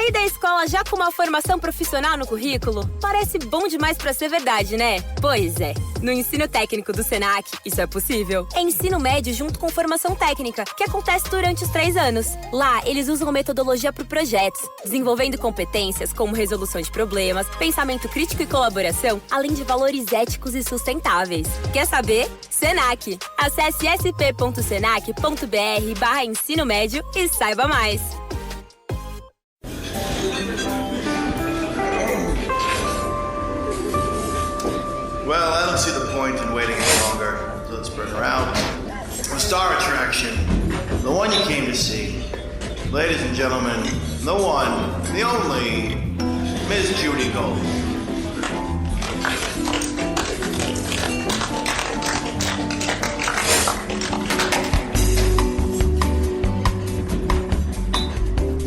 Sair da escola já com uma formação profissional no currículo? Parece bom demais pra ser verdade, né? Pois é. No ensino técnico do Senac, isso é possível. É ensino médio junto com formação técnica, que acontece durante os 3 anos. Lá, eles usam metodologia para projetos, desenvolvendo competências como resolução de problemas, pensamento crítico e colaboração, além de valores éticos e sustentáveis. Quer saber? Senac. Acesse sp.senac.br/ensino médio e saiba mais. Well, I don't see the point in waiting any longer. So let's bring her out. The star attraction, the one you came to see. Ladies and gentlemen, the one, the only, Miss Judy Gold.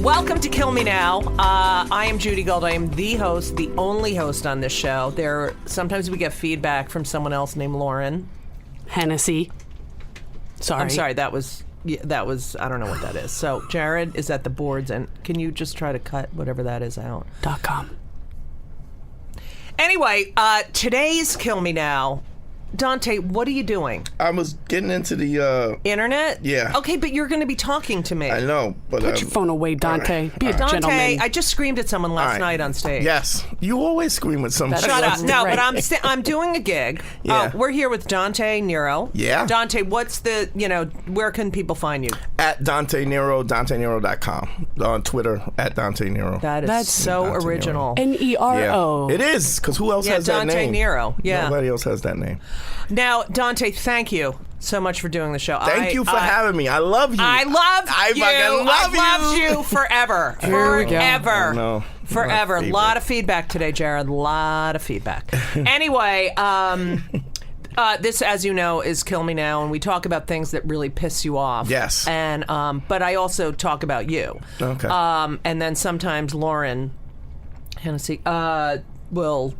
Welcome to Kill Me Now. I am Judy Gold. I am the host, the only host on this show. Sometimes we get feedback from someone else named Lauren Hennessy. Sorry. I'm sorry. That was. I don't know what that is. So Jared is at the boards, and can you just try to cut whatever that is out? .com. Anyway, today's Kill Me Now. Dante, what are you doing? I was getting into the internet? Yeah. Okay, but you're going to be talking to me. I know, but put your phone away, Dante. Be a Dante, gentleman. I just screamed at someone last night on stage. Yes, you always scream at somebody. Shut up. No, right. but I'm doing a gig. Yeah. We're here with Dante Nero. Yeah. Dante, what's the, where can people find you? At Dante Nero, DanteNero.com. On Twitter, at Dante Nero. That's so Dante original. Nero. Yeah. It is, because who else has that name? Dante Nero. Yeah. Nobody else has that name. Now, Dante, thank you so much for doing the show. Thank you for having me. I love you. I love you. fucking love you. I loved you forever. Here we go. Forever. No. Forever. A lot of feedback today, Jared. A lot of feedback. Anyway, this, as you know, is Kill Me Now, and we talk about things that really piss you off. Yes. And but I also talk about you. Okay. And then sometimes Lauren Hennessy will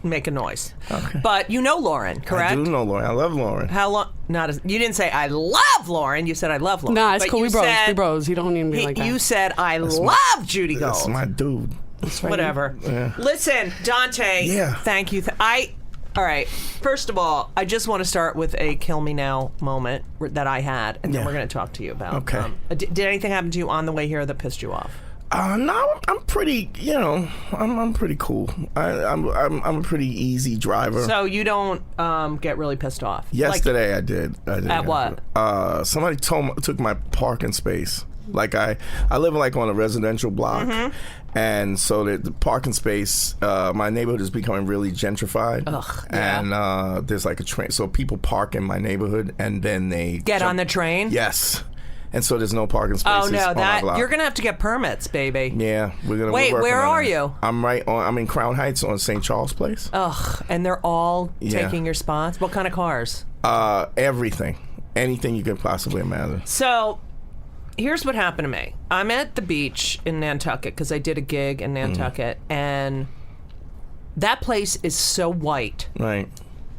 make a noise. Okay. But you know Lauren, correct? I do know Lauren. I love Lauren. How long? You didn't say I love Lauren. You said I love Lauren. Nah, it's But cool. you We bros. said- We bros. You don't need to be like that. You said I love Judy Gold. That's my dude. That's right. Whatever. Yeah. Listen, Dante. Yeah. Thank you. All right. First of all, I just want to start with a Kill Me Now moment that I had, and then Yeah. we're going to talk to you about. Okay. Did anything happen to you on the way here that pissed you off? No, I'm pretty. I'm pretty cool. I'm a pretty easy driver. So you don't get really pissed off. Yesterday I did. At what? Somebody took my parking space. Like I live on a residential block, and so the parking space. My neighborhood is becoming really gentrified. Ugh, yeah. And there's like a train, so people park in my neighborhood, and then they Get on the train? Yes. And so there's no parking spaces. Oh no, on my block. you're gonna have to get permits, baby. Yeah, we're gonna. Wait, we're working where on are it. you? I'm in Crown Heights on St. Charles Place. Ugh, and they're all taking your spots. What kind of cars? Everything, anything you could possibly imagine. So, here's what happened to me. I'm at the beach in Nantucket because I did a gig in Nantucket, and that place is so white. Right.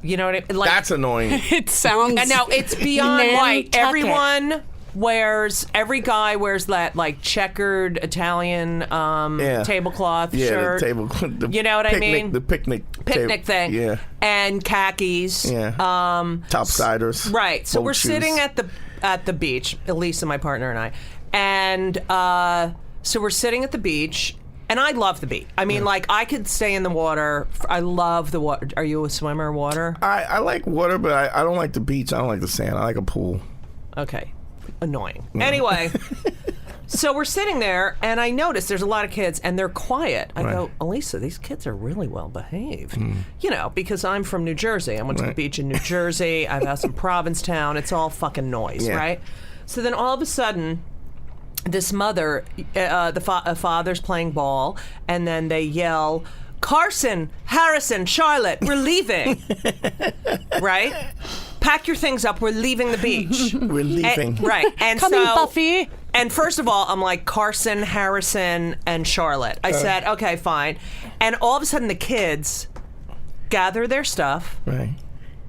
You know what I mean? Like, That's annoying. It sounds. and now it's beyond white. Nantucket. Every guy wears that like checkered Italian tablecloth shirt. The table. You know what I mean? The picnic thing. Yeah. And khakis. Yeah. Topsiders. Right. So boat we're shoes. sitting at the beach, Elisa, my partner, and I, and so we're sitting at the beach. And I love the beach. I mean, like, I could stay in the water. I love the water. Are you a swimmer, water? I like water, but I don't like the beach. I don't like the sand. I like a pool. Okay. Annoying. Anyway, so we're sitting there, and I notice there's a lot of kids, and they're quiet. I go, Elisa, these kids are really well behaved. You know, because I'm from New Jersey. I went to the beach in New Jersey. I've had some Provincetown. It's all fucking noise, right? So then all of a sudden, this mother, a father's playing ball, and then they yell, Carson, Harrison, Charlotte, we're leaving. Right? Pack your things up. We're leaving the beach. We're leaving. Right. And Coming, so, Buffy. And first of all, I'm like, Carson, Harrison, and Charlotte. I said, okay, fine. And all of a sudden, the kids gather their stuff. Right.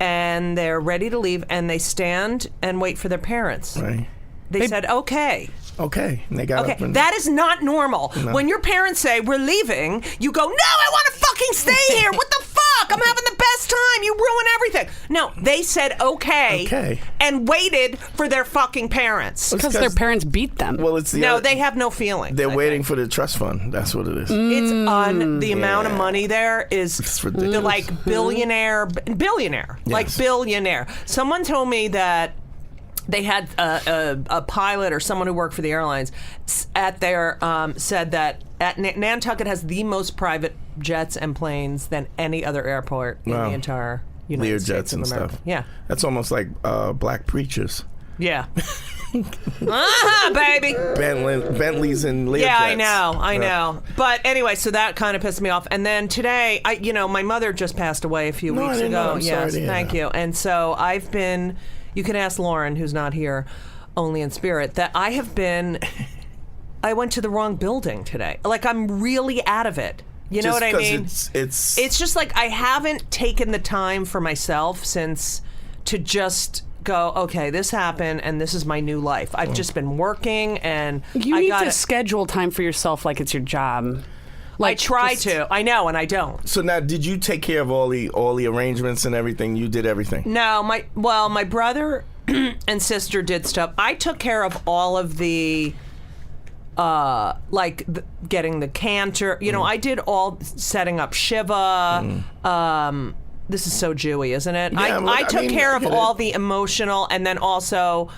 And they're ready to leave, and they stand and wait for their parents. Right. They said, okay. Okay. And they got up and... That is not normal. No. When your parents say, we're leaving, you go, no, I want to fucking stay here. What the fuck? I'm having the best time. You ruin everything. No, they said okay. And waited for their fucking parents. Because their parents beat them. Well, it's the No, they have no feeling. They're waiting for the trust fund. That's what it is. It's the amount of money there is it's ridiculous. The, like billionaire, yes. Like billionaire. Someone told me that they had a pilot or someone who worked for the airlines at their said that at Nantucket has the most private jets and planes than any other airport in the entire United States of America. Stuff. Yeah, that's almost like black preachers. Yeah. Baby. Bentleys and Learjets. Yeah, I know. But anyway, so that kind of pissed me off. And then today, my mother just passed away a few weeks ago. Yes, thank you. And so I've been. You can ask Lauren, who's not here, only in spirit, that I have been. I went to the wrong building today. Like, I'm really out of it. You know what I mean? It's just like I haven't taken the time for myself since to just go, okay, this happened and this is my new life. I've just been working and you need to schedule time for yourself like it's your job. Like, I try to. I know, and I don't. So now, did you take care of all the arrangements and everything? You did everything? No, my brother and sister did stuff. I took care of all of the getting the canter. I did all setting up Shiva. This is so Jewy, isn't it? Yeah, I took care of all the emotional, and then also,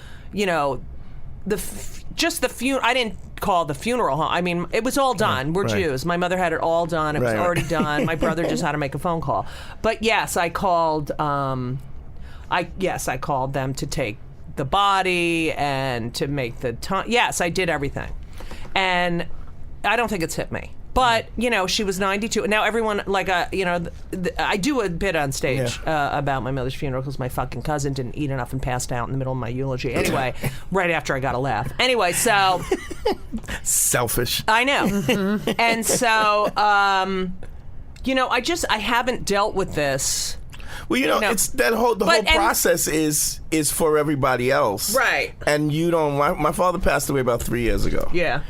just the funeral. I didn't call the funeral home. I mean, it was all done. We're Jews. My mother had it all done. It was already done. My brother just had to make a phone call. But yes, I called. I called them to take the body and to make the time. Yes, I did everything, and I don't think it's hit me. But, she was 92. Now everyone, I do a bit on stage about my mother's funeral because my fucking cousin didn't eat enough and passed out in the middle of my eulogy. Anyway, right after I got a laugh. Anyway, so... Selfish. I know. And so, I haven't dealt with this. Well, it's the whole process is for everybody else. Right. And you don't... My father passed away about 3 years ago. Yeah.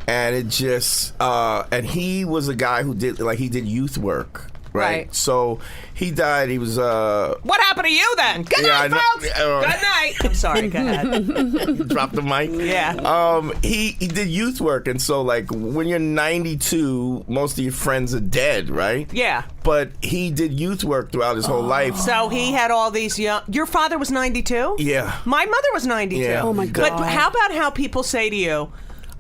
And it just, and he was a guy who did youth work, right? So he died. He was. What happened to you then? Good night, folks. Good night. I'm sorry. Go ahead. Drop the mic. Yeah. He did youth work, and so like when you're 92, most of your friends are dead, right? Yeah. But he did youth work throughout his whole life. So he had all these young. Your father was 92? Yeah. My mother was 92. Yeah. Oh my God. But how about how people say to you,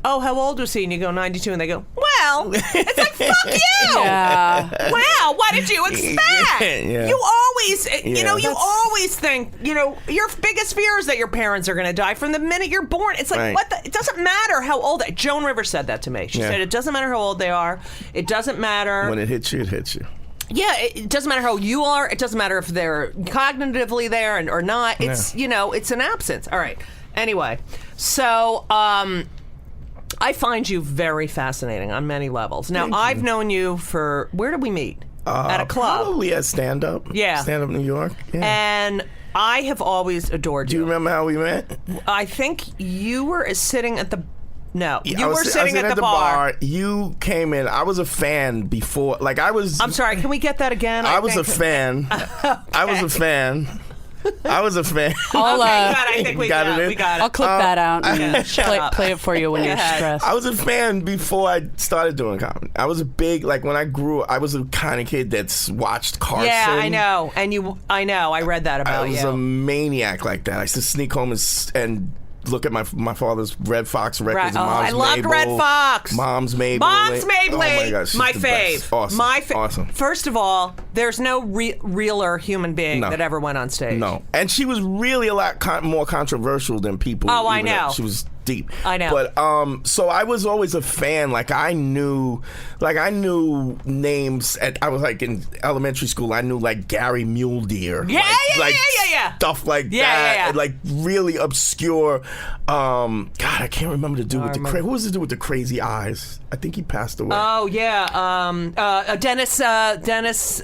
oh, how old was he? And you go, 92. And they go, well, it's like, fuck you. Yeah. Wow, what did you expect? Yeah. You always, you always think, your biggest fear is that your parents are going to die from the minute you're born. It's like, it doesn't matter how old. Joan Rivers said that to me. She said, it doesn't matter how old they are. It doesn't matter. When it hits you, it hits you. Yeah, it doesn't matter how old you are. It doesn't matter if they're cognitively there or not. It's, it's an absence. All right. Anyway, so, I find you very fascinating on many levels. Now, I've known you for... Where did we meet? At a club. Probably at Stand Up. Yeah. Stand Up New York. Yeah. And I have always adored you. Do you remember how we met? I think you were sitting at the... No. Yeah, you were sitting at the bar. You came in. I was a fan before. Like, I was... I'm sorry. Can we get that again? I was a fan. Okay. I was a fan. I was a fan. I think we got it. I'll clip that out and play it for you when you're stressed. I was a fan before I started doing comedy. I was a big, when I grew up, I was the kind of kid that's watched Carson. Yeah, I know. I read that about you. I was a maniac like that. I used to sneak home and look at my father's Red Fox records. And Mom's I loved Mabel, Red Fox. Mom's Maybelline. Oh my God, my fave. Awesome. Awesome. First of all, there's no realer human being that ever went on stage. No. And she was really a lot more controversial than people. Oh, I know. She was deep. I know. But so I was always a fan. I knew names I was in elementary school. I knew Gary Mule Deer. Yeah. Stuff like that. And, really obscure. God, I can't remember the dude with the who was the dude with the crazy eyes? I think he passed away. Oh yeah. Dennis.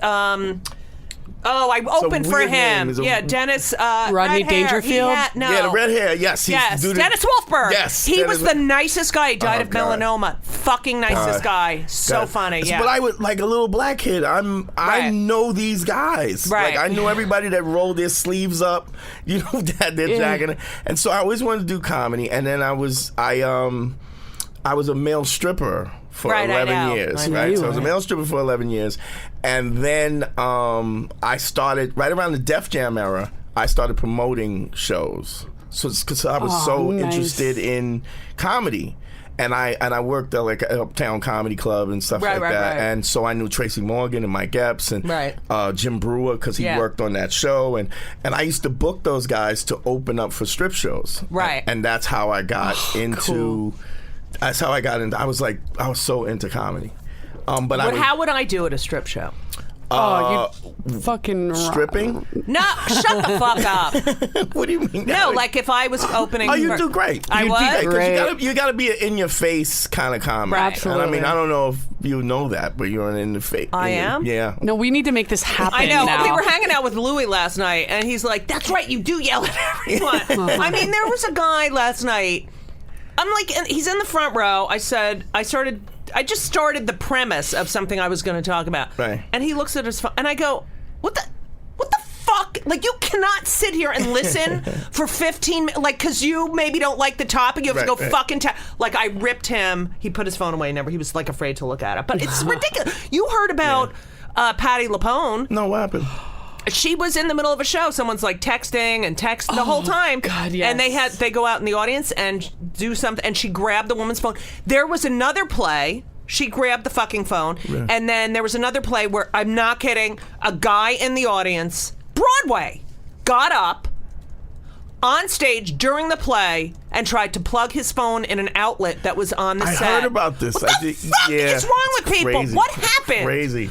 Oh, I opened for weird him. name. Yeah, Dennis. Rodney red hair. Dangerfield? No. Yeah, the red hair. Yes. Yes, Dennis Wolfberg. Yes. He Dennis- was the nicest guy. He died Oh, of God. melanoma. Fucking nicest guy. So God. funny. Yeah. But I was like a little black kid. I Right. know these guys. Right. Like I knew everybody that rolled their sleeves up, that their jacket. And so I always wanted to do comedy. And then I was a male stripper for Right, I 11 know. years. I know Right. you So I was a were. male stripper for 11 years. And then I started right around the Def Jam era. I started promoting shows. So it's because I was so nice. interested in comedy. And I worked at like an Uptown Comedy Club and stuff Right, like right, that. right. And so I knew Tracy Morgan and Mike Epps and Right. Jim Brewer because he Yeah. worked on that show. And I used to book those guys to open up for strip shows. Right. And that's how I got into. That's how I got into. I was so into comedy. But how would I do at a strip show? Oh, you fucking stripping? No, shut the fuck up. What do you mean? No, like if I was opening. Oh, you for- do great. I You do would? great, 'cause Great. you gotta be an in your face kind of comedy. Right. Absolutely. And I mean, I don't know if you know that, but you're an in the face. I am? Yeah. No, we need to make this happen. I know. Now. We were hanging out with Louis last night, and he's like, "That's right, you do yell at everyone." I mean, there was a guy last night. I'm like, and he's in the front row. I just started the premise of something I was going to talk about. Right. And he looks at his phone, and I go, "What the fuck? Like, you cannot sit here and listen for 15 minutes, like, because you maybe don't like the topic. You have to go Right. fucking like, I ripped him. He put his phone away. He was like afraid to look at it. But it's ridiculous. You heard about Patti LuPone. No, what happened? She was in the middle of a show. Someone's like texting the whole time. God, yes. And they go out in the audience and do something. And she grabbed the woman's phone. There was another play. She grabbed the fucking phone. Yeah. And then there was another play where, I'm not kidding, a guy in the audience, Broadway, got up on stage during the play and tried to plug his phone in an outlet that was on the I set. heard about this. What the fuck is wrong with it's people? crazy. What It's happened? crazy.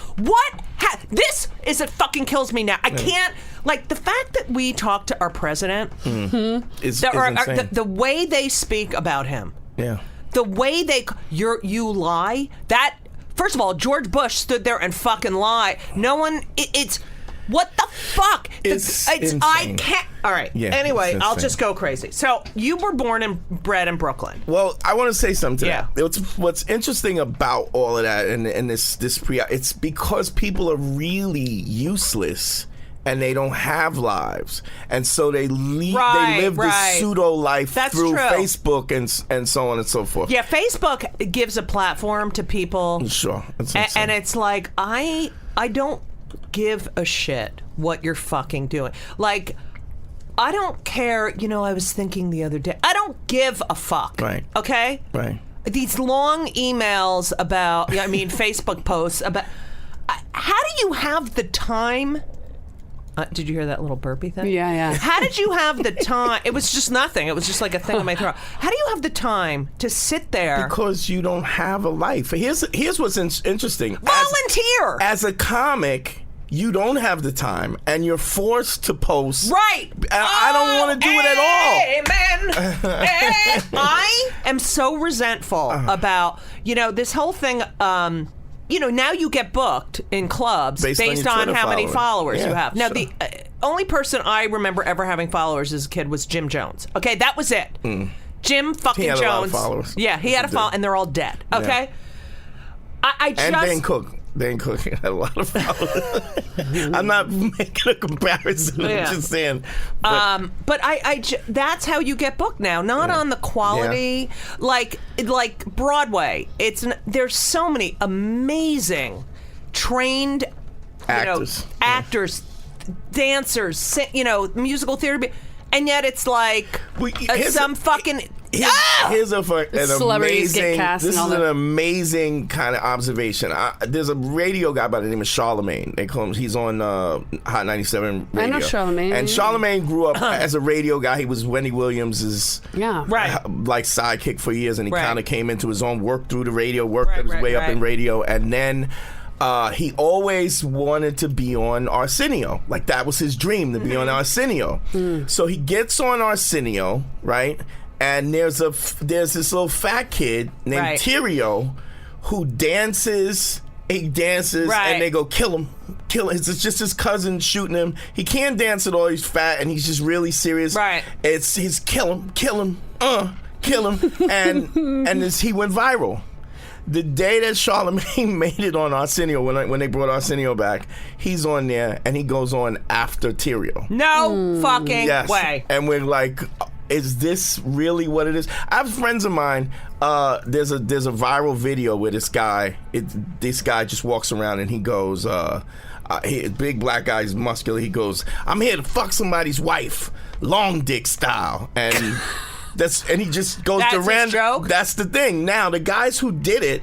This is it fucking kills me now. I can't, like, the fact that we talk to our president, It's the way they speak about him, yeah. the way you lie, that, first of all, George Bush stood there and fucking lied. No one, it's, what the fuck? It's I insane. can't. All right. Yeah, Anyway, it's I'll insane. just go crazy. So you were born and bred in Brooklyn. Well, I want to say something to Yeah. that. What's interesting about all of that and it's because people are really useless and they don't have lives, and so they live this pseudo life That's through true. Facebook and so on and so forth. Yeah, Facebook gives a platform to people. Sure. It's And it's like, I don't give a shit what you're fucking doing. Like, I don't care. I was thinking the other day, I don't give a fuck. Right. Okay? Right. These long emails about, Facebook posts about, how do you have the time? Did you hear that little burpee thing? Yeah. How did you have the time? It was just nothing. It was just like a thing in my throat. How do you have the time to sit there? Because you don't have a life. Here's what's interesting. Volunteer! As a comic, you don't have the time, and you're forced to post. Right. And I don't want to do it at all. Amen. I am so resentful about, this whole thing. Now you get booked in clubs Based on your on Twitter how many followers. followers Yeah, you have. Now, sure. the only person I remember ever having followers as a kid was Jim Jones. Okay, that was it. Jim fucking He had Jones. a lot of followers. Yeah, he had a follow, and they're all dead. Okay. I just. And Dane Cook. Dane Cook had a lot of followers. I'm not making a comparison. Yeah. I'm just saying. But that's how you get booked now. Not on the quality, like Broadway. There's so many amazing trained, actors, dancers, musical theater, and yet it's like some fucking. Here's an Celebrities get amazing. cast This and all is an that. amazing kind of observation. There's a radio guy by the name of Charlemagne. They call him. He's on Hot 97 radio. I know Charlemagne. And Charlemagne grew up as a radio guy. He was Wendy Williams' Right. like sidekick for years, and he Right. kind of came into his own, worked through the radio, worked his way up in right. radio, and then. He always wanted to be on Arsenio. Like, that was his dream, to be on Arsenio. So he gets on Arsenio, right? And there's this little fat kid named Right. Tyrio who dances. He dances, Right. and they go, kill him, killing. It's just his cousin shooting him. He can't dance at all. He's fat and he's just really serious. Right. It's his kill him, kill him, and he went viral. The day that Charlamagne made it on Arsenio, when they brought Arsenio back, he's on there and he goes on after Terrio. No fucking way. And we're like, is this really what it is? I have friends of mine. There's a viral video where this guy just walks around and he goes, big black guy, he's muscular. He goes, "I'm here to fuck somebody's wife, long dick style," and. And he just goes to random. His joke? That's the thing. Now, the guys who did it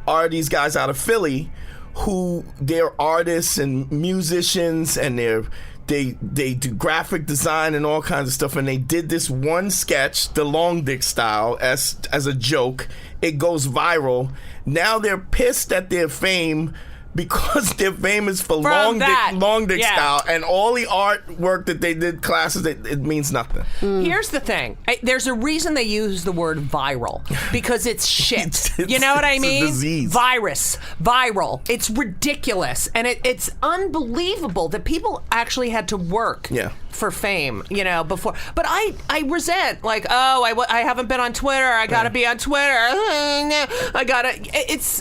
are these guys out of Philly who they're artists and musicians and they do graphic design and all kinds of stuff, and they did this one sketch, the long dick style, as a joke. It goes viral. Now they're pissed at their fame because they're famous for long dick style, and all the artwork that they did classes, it means nothing. Here's the thing. There's a reason they use the word viral, because it's shit. You know what I mean? It's a disease. Virus. Viral. It's ridiculous. And it's unbelievable that people actually had to work for fame, before. But I resent, I haven't been on Twitter. I gotta be on Twitter. I gotta.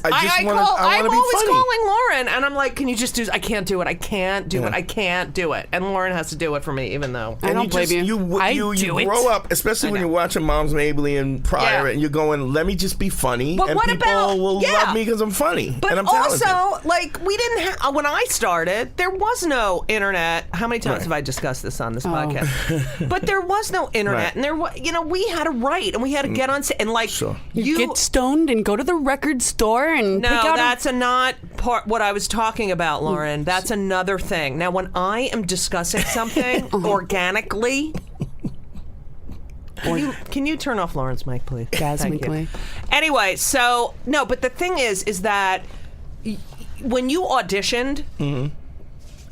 I'm always calling Lauren, and I'm like, can you just do? I can't do it. I can't do it. I can't do it. And Lauren has to do it for me, even though I don't blame you. You grow up, especially when you're watching Moms Mabley and Pryor, and you're going, let me just be funny, but and what people about, will love me because I'm funny. But and I'm also, talented. we didn't have, when I started, there was no internet. How many times have I discussed this on this podcast? But there was no internet, and there was, we had to write, and we had to get on, and you get stoned and go to the record store and no, that's not part what I was talking about, Lauren. That's another thing. Now, when I am discussing something organically, can you turn off Lauren's mic, please? Gasmically. Anyway, so no, but the thing is that when you auditioned. Mm-hmm.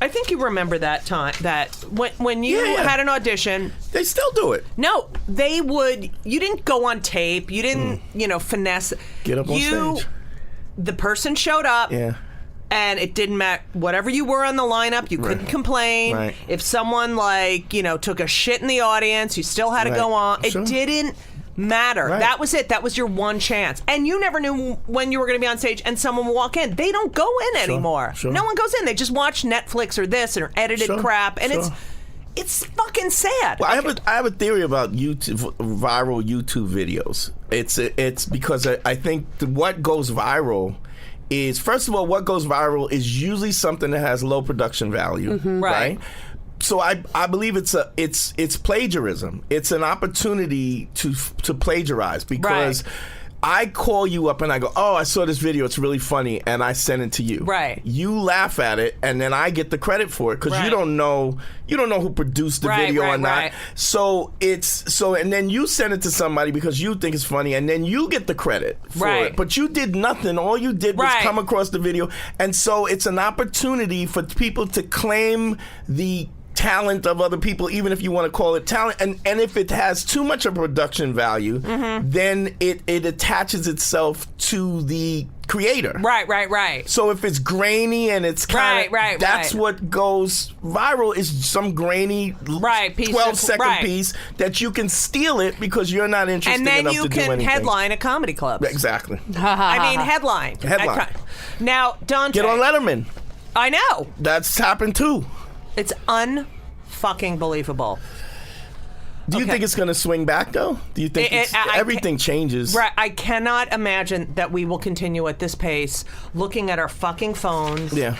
I think you remember that time, that when you had an audition. They still do it. No, they would. You didn't go on tape. You didn't, finesse. Get up on stage. The person showed up. Yeah. And it didn't matter. Whatever you were on the lineup, you couldn't complain. Right. If someone, took a shit in the audience, you still had to go on. Sure. It didn't matter. Right. That was it. That was your one chance. And you never knew when you were going to be on stage and someone would walk in. They don't go in anymore. Sure. No one goes in. They just watch Netflix or this or edited crap. And it's fucking sad. Well, I have a theory about viral YouTube videos. It's because I think what goes viral is, first of all, what goes viral is usually something that has low production value, right? So I believe it's plagiarism. It's an opportunity to plagiarize, because I call you up and I go, "Oh, I saw this video. It's really funny," and I send it to you. Right. You laugh at it, and then I get the credit for it, because you don't know who produced the video or not. Right. So and then you send it to somebody because you think it's funny, and then you get the credit for it. But you did nothing. All you did was come across the video, and so it's an opportunity for people to claim the talent of other people, even if you want to call it talent, and if it has too much of production value, then it attaches itself to the creator. Right. So if it's grainy and it's kind of that's what goes viral, is some grainy 12-second piece that you can steal it because you're not interested enough to do anything. And then you can headline a comedy club. Exactly. I mean, headline. Now, Dante. Get on Letterman. I know. That's happened too. It's unfucking believable. Do you think it's going to swing back, though? Do you think everything changes? Right. I cannot imagine that we will continue at this pace, looking at our fucking phones. Yeah.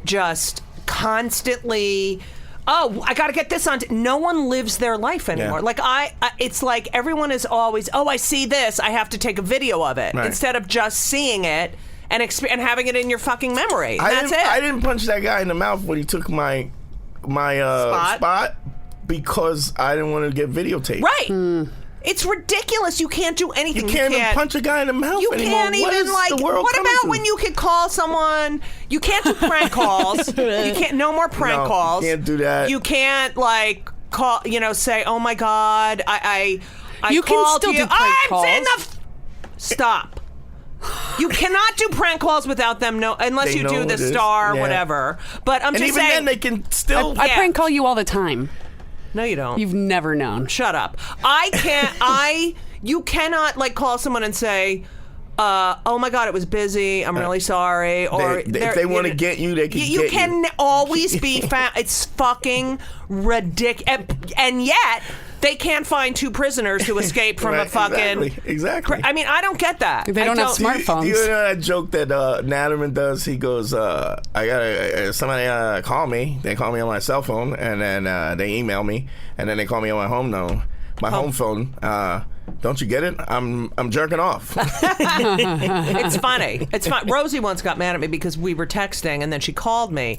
Just constantly. Oh, I got to get this on. No one lives their life anymore. Yeah. It's like everyone is always, I see this, I have to take a video of it, instead of just seeing it and having it in your fucking memory. That's it. I didn't punch that guy in the mouth when he took my spot because I didn't want to get videotaped. Right. It's ridiculous. You can't do anything. You can't even punch a guy in the mouth anymore. You can't even, what about when you could call someone? You can't do prank calls. You can't, no more prank calls. You can't do that. You can't, call, say, oh my God, I you called can still you. do prank calls. Stop. You cannot do prank calls without them unless They you know do the it is. star, Yeah. whatever. But I'm And just even saying. then, they can still. I prank call you all the time. No, you don't. You've never known. Shut up. I can't. You cannot like call someone and say, "Oh my God, it was busy. I'm really sorry." Or if they want to get you, they can you get can you. always be found. It's fucking ridiculous, and yet they can't find 2 prisoners who escape from Right, a fucking. Exactly. I mean, I don't get that. They don't have smartphones. You know that joke that Natterman does? He goes, I got somebody call me. They call me on my cell phone, and then they email me, and then they call me on my home phone. Don't you get it? I'm jerking off. It's funny. It's fun. Rosie once got mad at me because we were texting, and then she called me.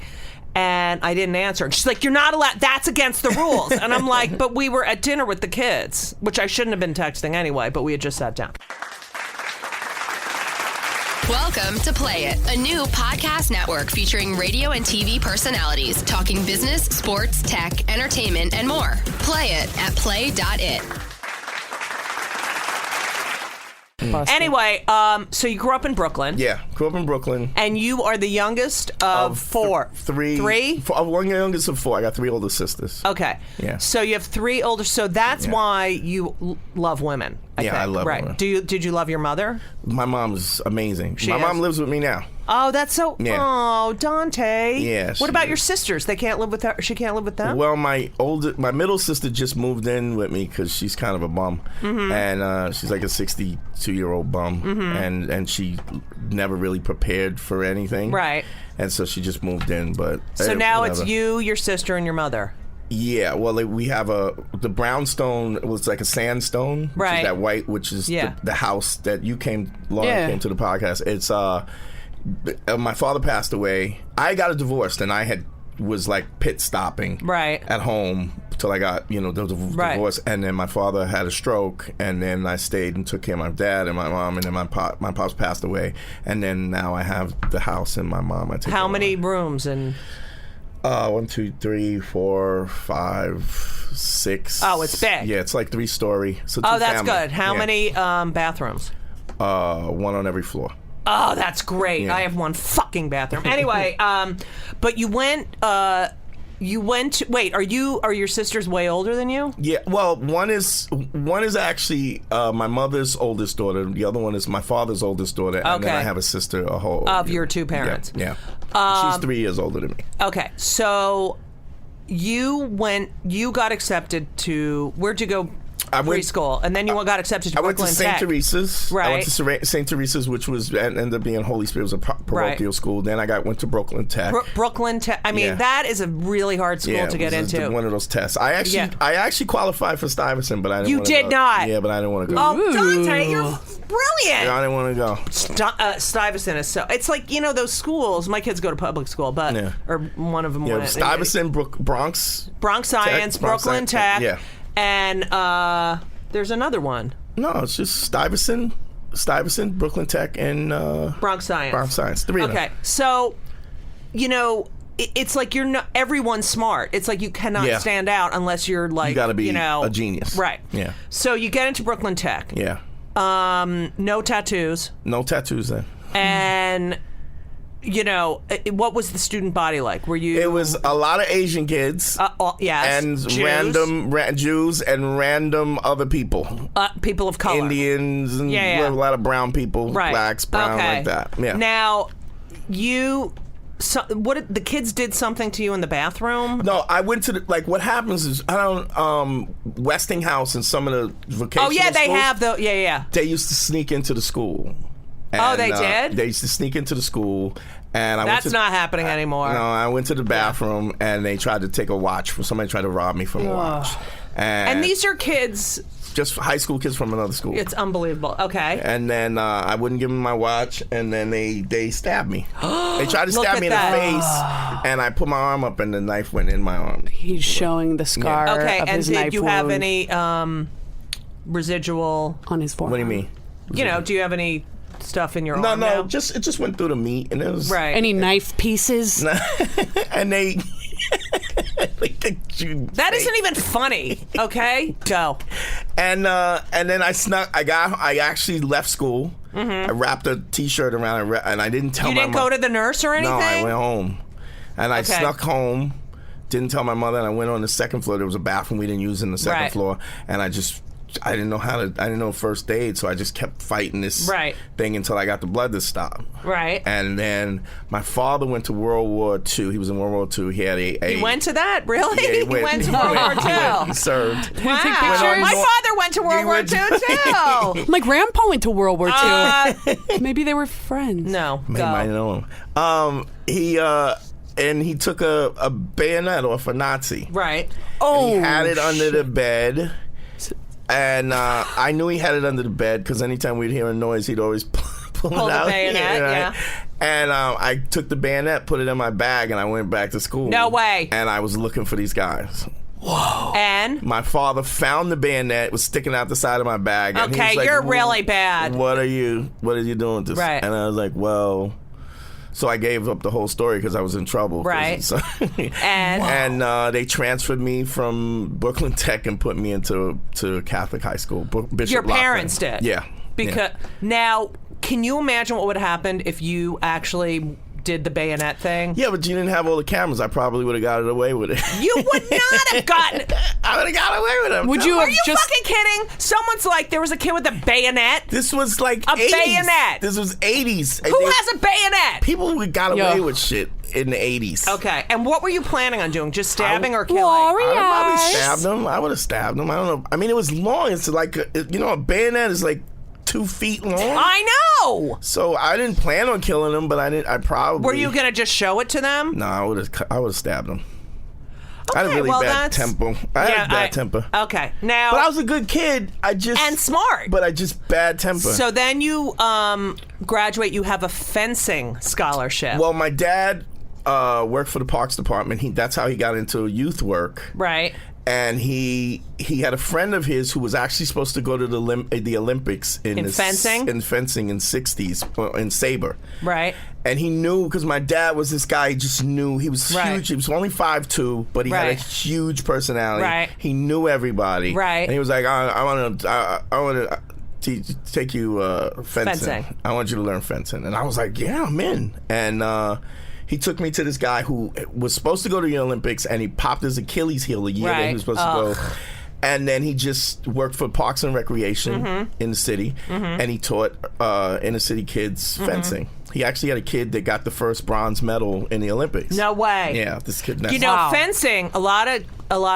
And I didn't answer. And she's like, "You're not allowed. That's against the rules." And I'm like, "But we were at dinner with the kids," which I shouldn't have been texting anyway, but we had just sat down. Welcome to Play It, a new podcast network featuring radio and TV personalities talking business, sports, tech, entertainment, and more. Play it at play.it. Anyway, so you grew up in Brooklyn. Yeah, grew up in Brooklyn. And you are the youngest of 4. Three? One youngest of 4. I got 3 older sisters. Okay. Yeah. So you have 3 older. So that's why you love women. I think. I love women. Did you love your mother? My mom's amazing. My is? mom lives with me now. Oh, that's so. Yeah. Oh, Dante. Yeah, What she about is. your sisters? They can't live with her. She can't live with them. Well, my middle sister just moved in with me because she's kind of a bum, and she's like a 62-year-old bum, and she never really prepared for anything, Right. And so she just moved in. But So now whatever. it's you, your sister, and your mother. Yeah, well, we have the brownstone was like a sandstone, which Right. is that white, which is the house that you came came to the podcast. It's my father passed away. I got a divorce, and I was like pit stopping at home till I got the divorce, and then my father had a stroke, and then I stayed and took care of my dad and my mom, and then my pops passed away, and then now I have the house and my mom. How many rooms and? 1, 2, 3, 4, 5, 6. Oh, it's big. Yeah, it's like 3-story. So Oh, that's family. good. How many bathrooms? 1 on every floor. Oh, that's great. Yeah. I have 1 fucking bathroom. Anyway, but you went. Wait, are your sisters way older than you? Yeah, well, one is actually my mother's oldest daughter. The other one is my father's oldest daughter, and then I have a sister, of your 2 parents. Yeah, she's 3 years older than me. Okay, so you got accepted to, where'd you go? Preschool, and then you got accepted to Brooklyn Tech. I went to St. Teresa's. Right. I went to St. Teresa's, which was ended up being Holy Spirit. It was a parochial school. Then I went to Brooklyn Tech. Brooklyn Tech. I mean, that is a really hard school to get into. One of those tests. I actually qualified for Stuyvesant, but I didn't. You wanna did go. not. Yeah, but I didn't want to go. Oh, Dante, you're brilliant. Yeah, I didn't want to go. Stuyvesant is so. It's like those schools. My kids go to public school, but or one of them went. Stuyvesant, Bronx Science, Brooklyn Tech. Yeah. And there's another one. No, it's just Stuyvesant, Brooklyn Tech, and Bronx Science. Bronx Science. 3 of them. Okay, so it's like you're not. Everyone's smart. It's like you cannot stand out unless you're like you got to be a genius, right? Yeah. So you get into Brooklyn Tech. Yeah. No tattoos. No tattoos then. And what was the student body like? Were you? It was a lot of Asian kids. Yes. And Jews. random Jews and random other people. People of color. Indians and a lot of brown people. Right. Blacks, brown, like that. Yeah. Now, the kids did something to you in the bathroom? No, I went to what happens is Westinghouse and some of the vocational schools, they have the they used to sneak into the school. And, they did? They used to sneak into the school, and that's not happening anymore. No, I went to the bathroom, and they tried to take a watch. Somebody tried to rob me from a watch. And these are kids, just high school kids from another school. It's unbelievable. Okay. And then I wouldn't give them my watch, and then they stabbed me. They tried to stab me in the face, and I put my arm up, and the knife went in my arm. He's showing the scar Okay, of and his did knife you have wound any residual on his forearm? What do you mean? Do you have any stuff in your arm No, now? it just went through the meat, and it was right. Any knife pieces? And they. That isn't even funny. Okay, go. And then I actually left school. I wrapped a T-shirt around it, and I didn't tell You my didn't mom. go to the nurse or anything? No, I went home. And I snuck home, didn't tell my mother, and I went on the second floor. There was a bathroom we didn't use in the second floor, and I didn't know first aid, so I just kept fighting this thing until I got the blood to stop. Right. And then my father went to World War II. He was in World War II. He had a He went to that? Really? Yeah, he went to World War II? He served. Wow. take pictures? My father went to World War II, too. My grandpa went to World War II. Maybe they were friends. No, Maybe I know him. He took a bayonet off a Nazi. Right. And he had it under the bed. And I knew he had it under the bed because anytime we'd hear a noise, he'd always pull it out. The bayonet, yeah. And I took the bayonet, put it in my bag, and I went back to school. No way. And I was looking for these guys. Whoa. And? My father found the bayonet, it was sticking out the side of my bag. And he was like, you're really bad. What are you doing with this? Right. And I was like, well... So I gave up the whole story because I was in trouble. Right. And they transferred me from Brooklyn Tech and put me into Catholic high school. Bishop Your Lockman. parents did? Yeah. Because now, can you imagine what would have happened if you actually did the bayonet thing? Yeah, but you didn't have all the cameras. I probably would have got it away with it. You would not have gotten it. I would have got away with it. Would you have Are you fucking kidding? Someone's like, there was a kid with a bayonet. This was like a 80s. bayonet. This was 80s. Who has a bayonet? People who got away with shit in the 80s. Okay, and what were you planning on doing? Just stabbing or killing? I would probably stabbed him. I would have stabbed him. I don't know. I mean, it was long. It's like, a bayonet is like 2 feet long. I know. So I didn't plan on killing him, but I probably. Were you gonna just show it to them? No, I would have stabbed him. Okay, I had a really bad temper. I had a bad temper. Okay, now. But I was a good kid. And smart. But I just bad temper. So then you graduate. You have a fencing scholarship. Well, my dad worked for the Parks Department. That's how he got into youth work. Right. And he had a friend of his who was actually supposed to go to the Olympics in fencing? In fencing in 60s, in saber. Right. And he knew, because my dad was this guy, he just knew, he was huge. He was only 5'2", but he had a huge personality. Right. He knew everybody. Right. And he was like, I want to take you fencing. I want you to learn fencing. And I was like, yeah, I'm in. And he took me to this guy who was supposed to go to the Olympics, and he popped his Achilles heel the year that he was supposed to go. And then he just worked for Parks and Recreation in the city, and he taught inner city kids fencing. He actually had a kid that got the first bronze medal in the Olympics. No way. Yeah, this kid. Fencing. A lot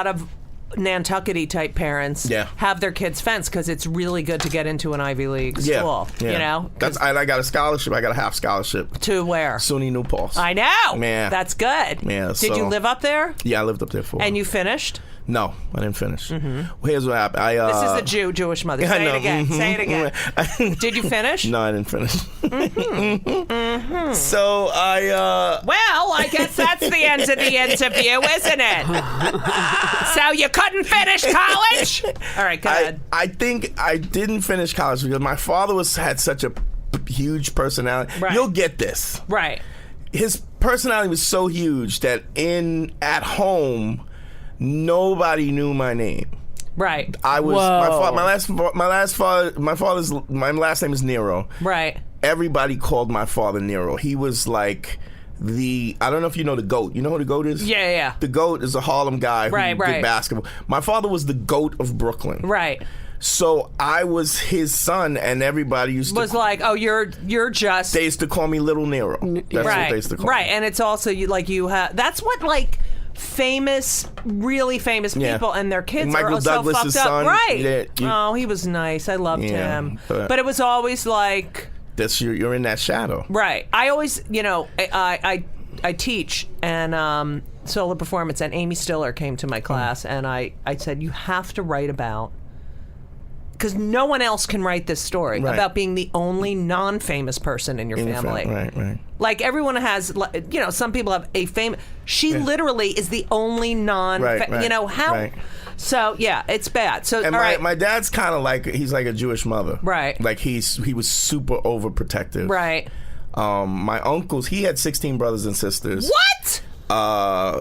of Nantucket type parents have their kids fence because it's really good to get into an Ivy League school. Yeah. You know, I got a scholarship. I got a half scholarship to where? SUNY New Paltz. I know. Yeah, that's good. Yeah. Did you live up there? Yeah, I lived up there for. And you finished? No, I didn't finish. Well, here's what happened. This is the Jewish mother. Say it again. Say it again. Did you finish? No, I didn't finish. So I. Well, I guess that's the end of the interview, isn't it? So you couldn't finish college? All right, go ahead. I think I didn't finish college because my father had such a huge personality. Right. You'll get this. Right. His personality was so huge that at home, nobody knew my name. Right. I was my last name is Nero. Right. Everybody called my father Nero. He was like I don't know if you know the GOAT. You know who the GOAT is? Yeah. The GOAT is a Harlem guy who did basketball. My father was the GOAT of Brooklyn. Right. So I was his son, and everybody was like, oh, you're just. They used to call me Little Nero. That's what they used to call me. Right, and it's also you have. That's what really famous people and their kids Michael are so Douglas's fucked up. son. Right. Oh, he was nice. I loved him. But it was always like. You're in that shadow. Right. I always, I teach and solo performance, and Amy Stiller came to my class, and I said, you have to write about, because no one else can write this story about being the only non-famous person in your family. Right. Like everyone has, some people have a famous. She literally is the only non. How? Right. So yeah, it's bad. So and my dad's kind of he's like a Jewish mother. Right. Like he was super overprotective. Right. My uncles, he had 16 brothers and sisters. What?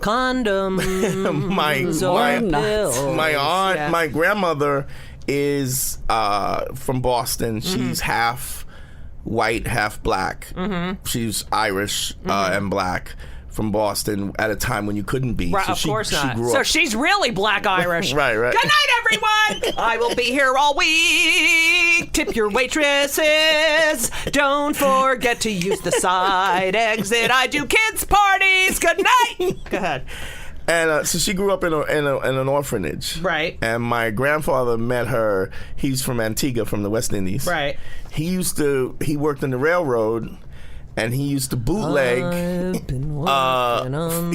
Condom. my aunt, my grandmother is from Boston. She's half white, half black. She's Irish and black. From Boston at a time when you couldn't be. Right, so of course not. Grew so up. she's really black Irish. Right. Good night, everyone. I will be here all week. Tip your waitresses. Don't forget to use the side exit. I do kids' parties. Good night. Go ahead. And so she grew up in an orphanage. Right. And my grandfather met her. He's from Antigua, from the West Indies. Right. He worked in the railroad. And he used to bootleg. He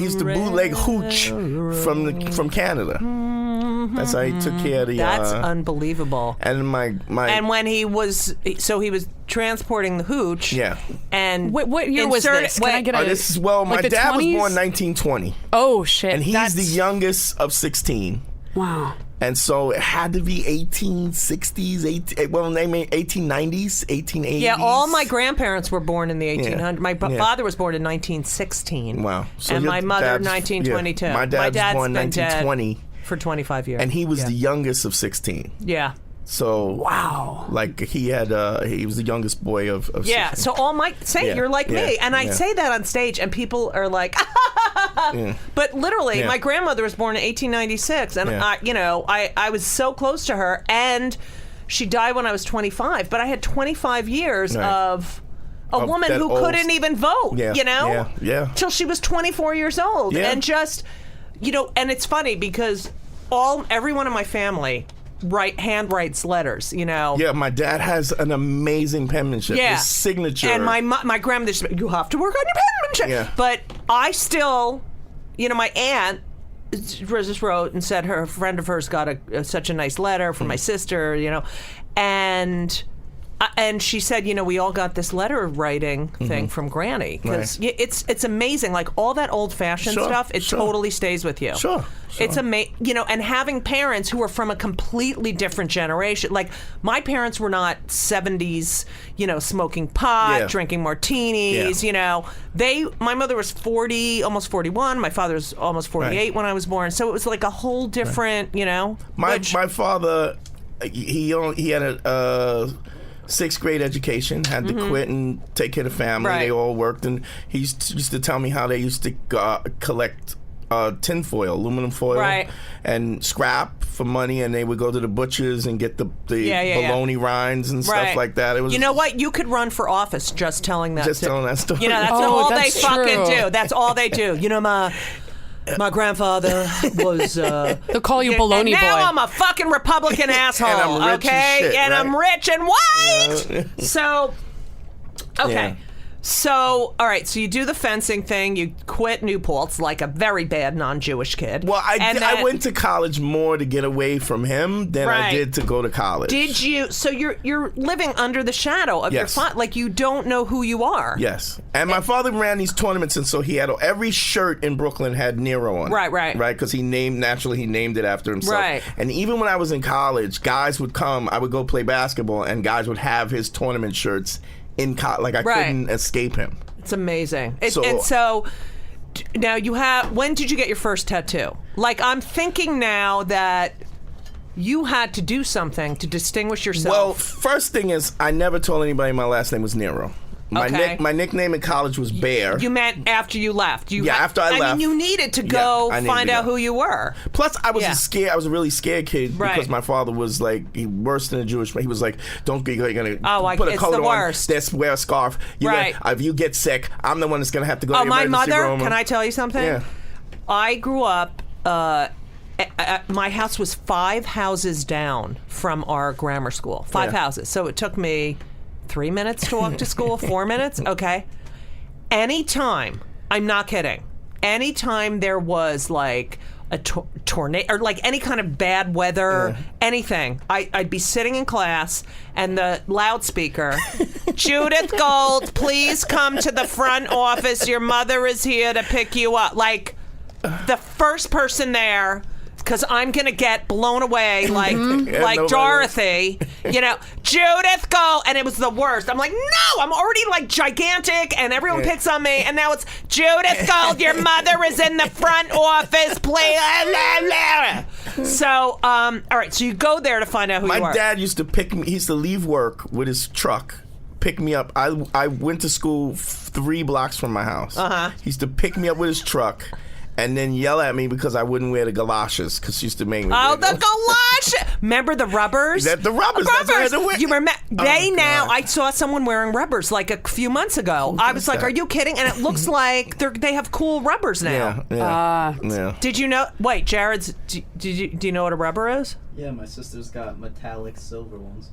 used to bootleg hooch from Canada. That's how he took care of the. That's unbelievable. And my and when he was transporting the hooch. Yeah. And what year was this? Can I get a? This is my the dad 20s? was born 1920. Oh shit! And he's the youngest of 16. Wow. And so it had to be 1860s, 1890s, 1880s. Yeah, all my grandparents were born in the 1800s. Yeah. My father was born in 1916. Wow. So and my mother in 1922. Yeah. My dad's born in 1920. For 25 years. And he was the youngest of 16. Yeah. So wow, like he was the youngest boy of 16. So all my you're like me, and I say that on stage, and people are like, but literally, my grandmother was born in 1896, and I was so close to her, and she died when I was 25, but I had 25 years of a woman who couldn't even vote, till she was 24 years old, and just, and it's funny because everyone in my family hand writes letters, Yeah, my dad has an amazing penmanship. Yeah. His signature. And my grandmother said, you have to work on your penmanship. Yeah. But I still, my aunt just wrote and said a friend of hers got such a nice letter from my sister, and she said, we all got this letter writing thing from Granny. Because it's amazing. Like, all that old-fashioned stuff, it totally stays with you. Sure. It's amazing. And having parents who are from a completely different generation. Like, my parents were not 70s, smoking pot, drinking martinis, my mother was 40, almost 41. My father was almost 48 when I was born. So it was like a whole different, My father, he had a... 6th grade education, had to quit and take care of the family. They all worked, and he used to tell me how they used to collect tin foil, aluminum foil, and scrap for money, and they would go to the butchers and get the bologna rinds and stuff like that. It was, you know what? You could run for office just telling that. Telling that story. That's all they fucking do. That's all they do. My grandfather was. They'll call you baloney boy. Now I'm a fucking Republican asshole. And I'm rich okay, as shit, and right? I'm rich and white. So, okay. Yeah. So, all right. So you do the fencing thing. You quit Newport's like a very bad non-Jewish kid. Well, I went to college more to get away from him than I did to go to college. Did you? So you're living under the shadow of your father. Like, you don't know who you are. Yes. And my father ran these tournaments, and so he had every shirt in Brooklyn had Nero on it. Right, because he named it after himself. Right. And even when I was in college, guys would come. I would go play basketball, and guys would have his tournament shirts in college. Like, I couldn't escape him. It's amazing. And so now when did you get your first tattoo? Like, I'm thinking now that you had to do something to distinguish yourself. Well, first thing is, I never told anybody my last name was Nero. My nickname in college was Bear. You meant after you left? After I left. I mean, you needed to go find out who you were. Plus, I was scared. I was a really scared kid because my father was like worse than a Jewish man. He was like, "Don't get you're gonna put a coat on. Worst. Wear a scarf. If you get sick, I'm the one that's gonna have to go to the emergency room." My mother. Can I tell you something? Yeah. I grew up. My house was 5 houses down from our grammar school. 5 houses. So it took me 3 minutes to walk to school, 4 minutes. Okay. Anytime, I'm not kidding. Anytime there was like a tornado or like any kind of bad weather, anything, I'd be sitting in class and the loudspeaker, Judith Gold, please come to the front office. Your mother is here to pick you up. Like, the first person there, because I'm going to get blown away like Dorothy, Judith, go. And it was the worst. I'm like, no, I'm already like gigantic and everyone picks on me. And now it's Judith Gold, your mother is in the front office, please. So, all right, so you go there to find out who you are. My dad used to pick me, he used to leave work with his truck, pick me up. I went to school 3 blocks from my house. He used to pick me up with his truck and then yell at me because I wouldn't wear the galoshes because she used to make me Oh, wear the galoshes! Remember the rubbers? The rubbers. That's what I had to wear. You remember? God. I saw someone wearing rubbers like a few months ago. I was like, "Are you kidding?" And it looks like they have cool rubbers now. Yeah. Did you know? Wait, Jared's. Do you know what a rubber is? Yeah, my sister's got metallic silver ones.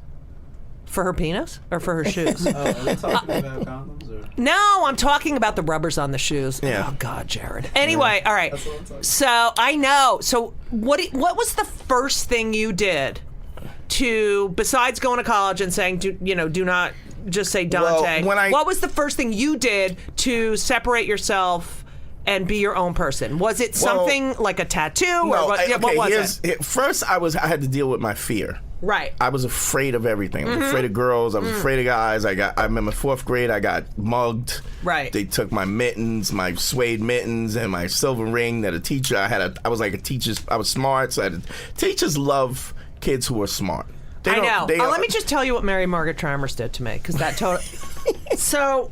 For her penis or for her shoes? Oh, are we talking about condoms? Or? No, I'm talking about the rubbers on the shoes. Yeah. Oh God, Jared. Anyway, all right. That's what I'm talking So I know. So what was the first thing you did to, besides going to college and saying, do not just say Dante? Well, what was the first thing you did to separate yourself and be your own person? Was it something like a tattoo or what? What was it? First, I had to deal with my fear. Right. I was afraid of everything. I was afraid of girls. I was afraid of guys. I remember 4th grade, I got mugged. Right. They took my mittens, my suede mittens, and my silver ring that a teacher, I was like a teacher. I was smart. So teachers love kids who are smart. I know. Let me just tell you what Mary Margaret Chalmers did to me, because that total. So,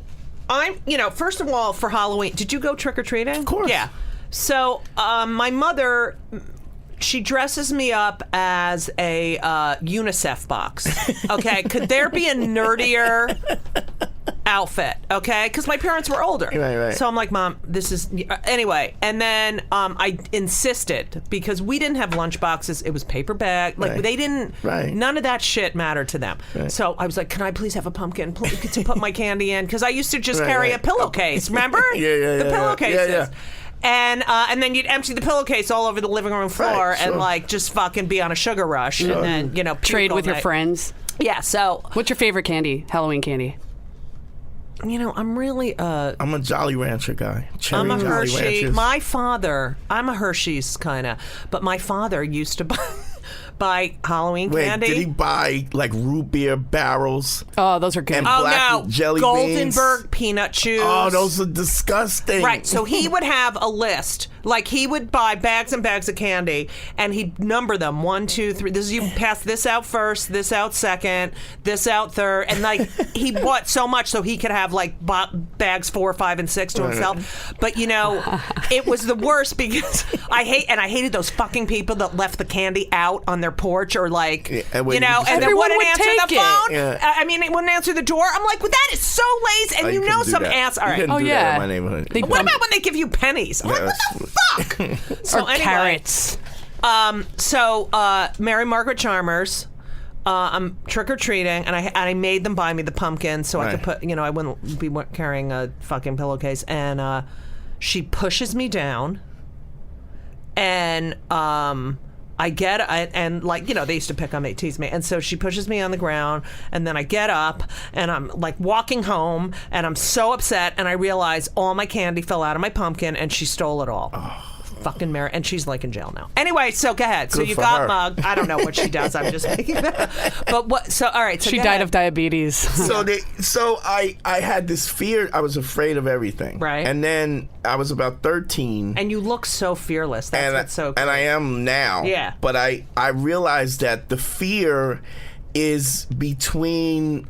first of all, for Halloween, did you go trick or treating? Of course. Yeah. So, my mother, she dresses me up as a UNICEF box. Okay, could there be a nerdier outfit? Okay, because my parents were older. Right. So I'm like, Mom, this is anyway. And then I insisted, because we didn't have lunch boxes. It was paper bag. Like they didn't. Right. None of that shit mattered to them. Right. So I was like, can I please have a pumpkin to put my candy in? Because I used to just carry a pillowcase. Remember? The pillowcases. Yeah. And then you'd empty the pillowcase all over the living room floor, Right, sure. and like just fucking be on a sugar rush, and then Trade with your friends. Yeah. So What's your favorite candy? Halloween candy? I'm really I'm a Jolly Rancher guy. Cherry I'm a Jolly Hershey. Ranchers. I'm a Hershey's kind of, but my father used to buy Halloween candy. Did he buy like root beer barrels? Oh, those are good. And Oh black no, jelly Goldenberg beans? peanut chews. Oh, those are disgusting. Right, so he would have a list. Like, he would buy bags and bags of candy, and he'd number them 1, 2, 3. This is, you pass this out first, this out second, this out third, and like he bought so much so he could have like bags 4, 5, and 6 to himself. But it was the worst, because I hated those fucking people that left the candy out on their porch, or like and then Everyone wouldn't would answer take the phone. Yeah. I mean, it wouldn't answer the door. I'm like, well, that is so lazy, and You couldn't do some that. ass. All You right. couldn't do that yeah. in my neighborhood. What about when they give you pennies? I'm like, what the fuck? So or anyway, carrots. Mary Margaret Chalmers, I'm trick or treating, and I made them buy me the pumpkin so I could put, I wouldn't be carrying a fucking pillowcase. And she pushes me down, and I get, and like, they used to pick on me, tease me. And so she pushes me on the ground, and then I get up, and I'm like walking home, and I'm so upset, and I realize all my candy fell out of my pumpkin, and she stole it all. Fucking Mary, and she's like in jail now. Anyway, so go ahead. So Good you for got her. mugged. I don't know what she does. I'm just making that up. But what? So all right. So She go died ahead. of diabetes. So I had this fear. I was afraid of everything. Right. And then I was about 13. And you look so fearless. That's what's so cool. And I am now. Yeah. But I realized that the fear exists between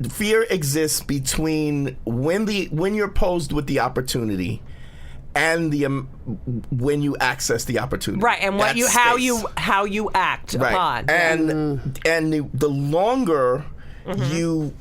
when you're posed with the opopportunity and the when you access the opportunity. Right, and what how you act upon. And the longer you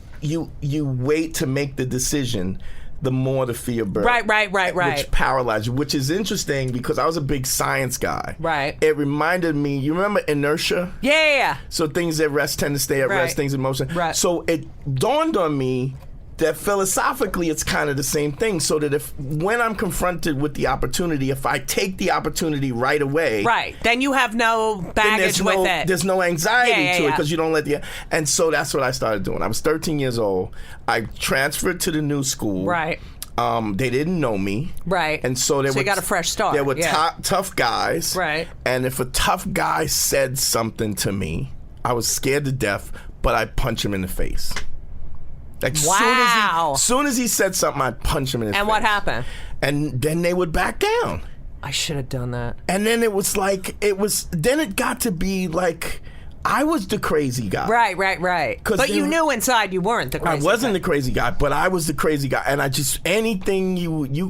wait to make the decision, the more the fear burns. Right. Which paralyzes you, which is interesting because I was a big science guy. Right. It reminded me, you remember inertia? Yeah. So things at rest tend to stay at rest, things in motion. Right. So it dawned on me that philosophically it's kind of the same thing, so that when I'm confronted with the opportunity, if I take the opportunity right away, then you have no baggage with it. There's no anxiety to it Yeah. because you don't let and so that's what I started doing. I was 13 years old. I transferred to the new school. Right. They didn't know me. Right. And so you got a fresh start. There were tough guys. Right. And if a tough guy said something to me, I was scared to death, but I'd punch him in the face. Like, soon as he said something, I'd punch him in his face. And what happened? And then they would back down. I should have done that. And then then it got to be like, I was the crazy guy. Right. But you knew inside you weren't the crazy guy. I wasn't the crazy guy, but I was the crazy guy. And I just, anything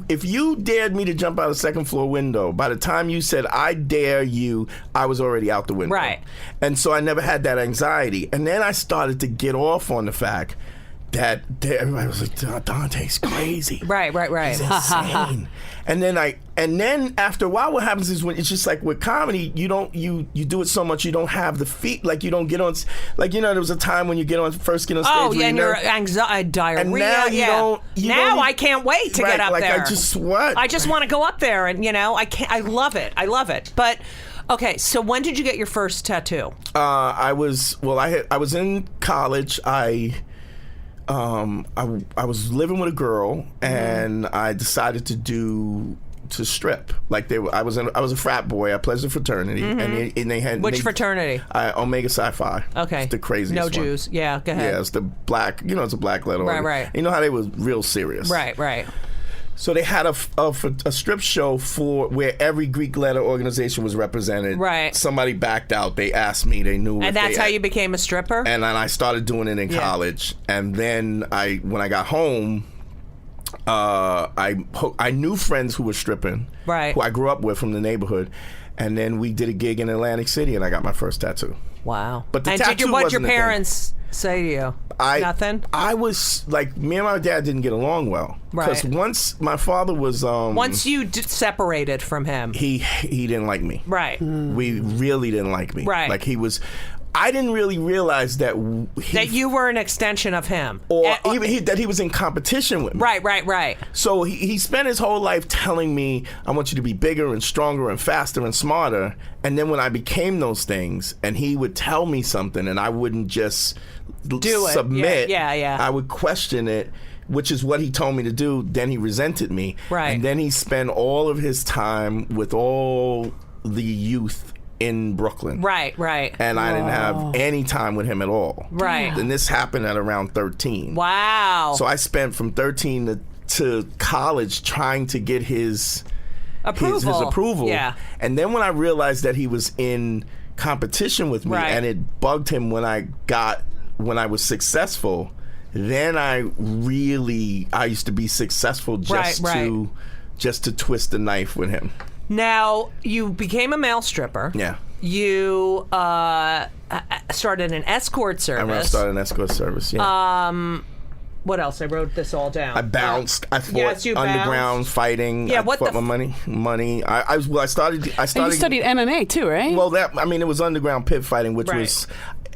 if you dared me to jump out a second floor window, by the time you said, I dare you, I was already out the window. Right. And so I never had that anxiety. And then I started to get off on the fact that everybody was like, Dante's crazy. Right. He's insane. And then after a while, what happens is when it's just like with comedy, you do it so much you don't have the feet, like you don't get on, like there was a time when you first get on stage. Oh yeah, and your anxiety, diarrhea. And now you don't. Now I can't wait to get up there. I just want to go up there, and I can't. I love it. But okay, so when did you get your first tattoo? I was in college. I was living with a girl, and I decided to strip. Like I was a frat boy. I pledged a fraternity, and they had which fraternity? Omega Psi-Phi. Okay, it's the craziest. No one. Jews. Yeah, go ahead. Yeah, it's the black. It's a black letter. Right. You know how they was real serious. Right. So they had a strip show where every Greek letter organization was represented. Right. Somebody backed out. They asked me. They knew. And that's how you became a stripper? And then I started doing it in college. And then when I got home, I knew friends who were stripping. Right. Who I grew up with from the neighborhood. And then we did a gig in Atlantic City, and I got my first tattoo. Wow. But the and tattoo what wasn't your parents say to you? Nothing? I was like, me and my dad didn't get along well. Right. Because once my father was... once you separated from him. He didn't like me. Right. We really didn't like me. Right. Like he was... I didn't really realize that that you were an extension of him, or even that he was in competition with me. Right. So he spent his whole life telling me, "I want you to be bigger and stronger and faster and smarter." And then when I became those things, and he would tell me something, and I wouldn't just submit. Yeah. I would question it, which is what he told me to do. Then he resented me. Right. And then he spent all of his time with all the youth in Brooklyn. Right. And I didn't have any time with him at all. Right. And this happened at around 13. Wow. So I spent from 13 to college trying to get his approval. Yeah. And then when I realized that he was in competition with me, and it bugged him when I was successful, then I used to be successstajust to twist the knife with him. Now, you became a male stripper. Yeah. You started an escort service. I started an escort service, yeah. What else? I wrote this all down. I bounced. I fought you underground bounced. fighting. Yeah, I fought my money. I started. And you studied MMA too, right? Well, it was underground pit fighting, which was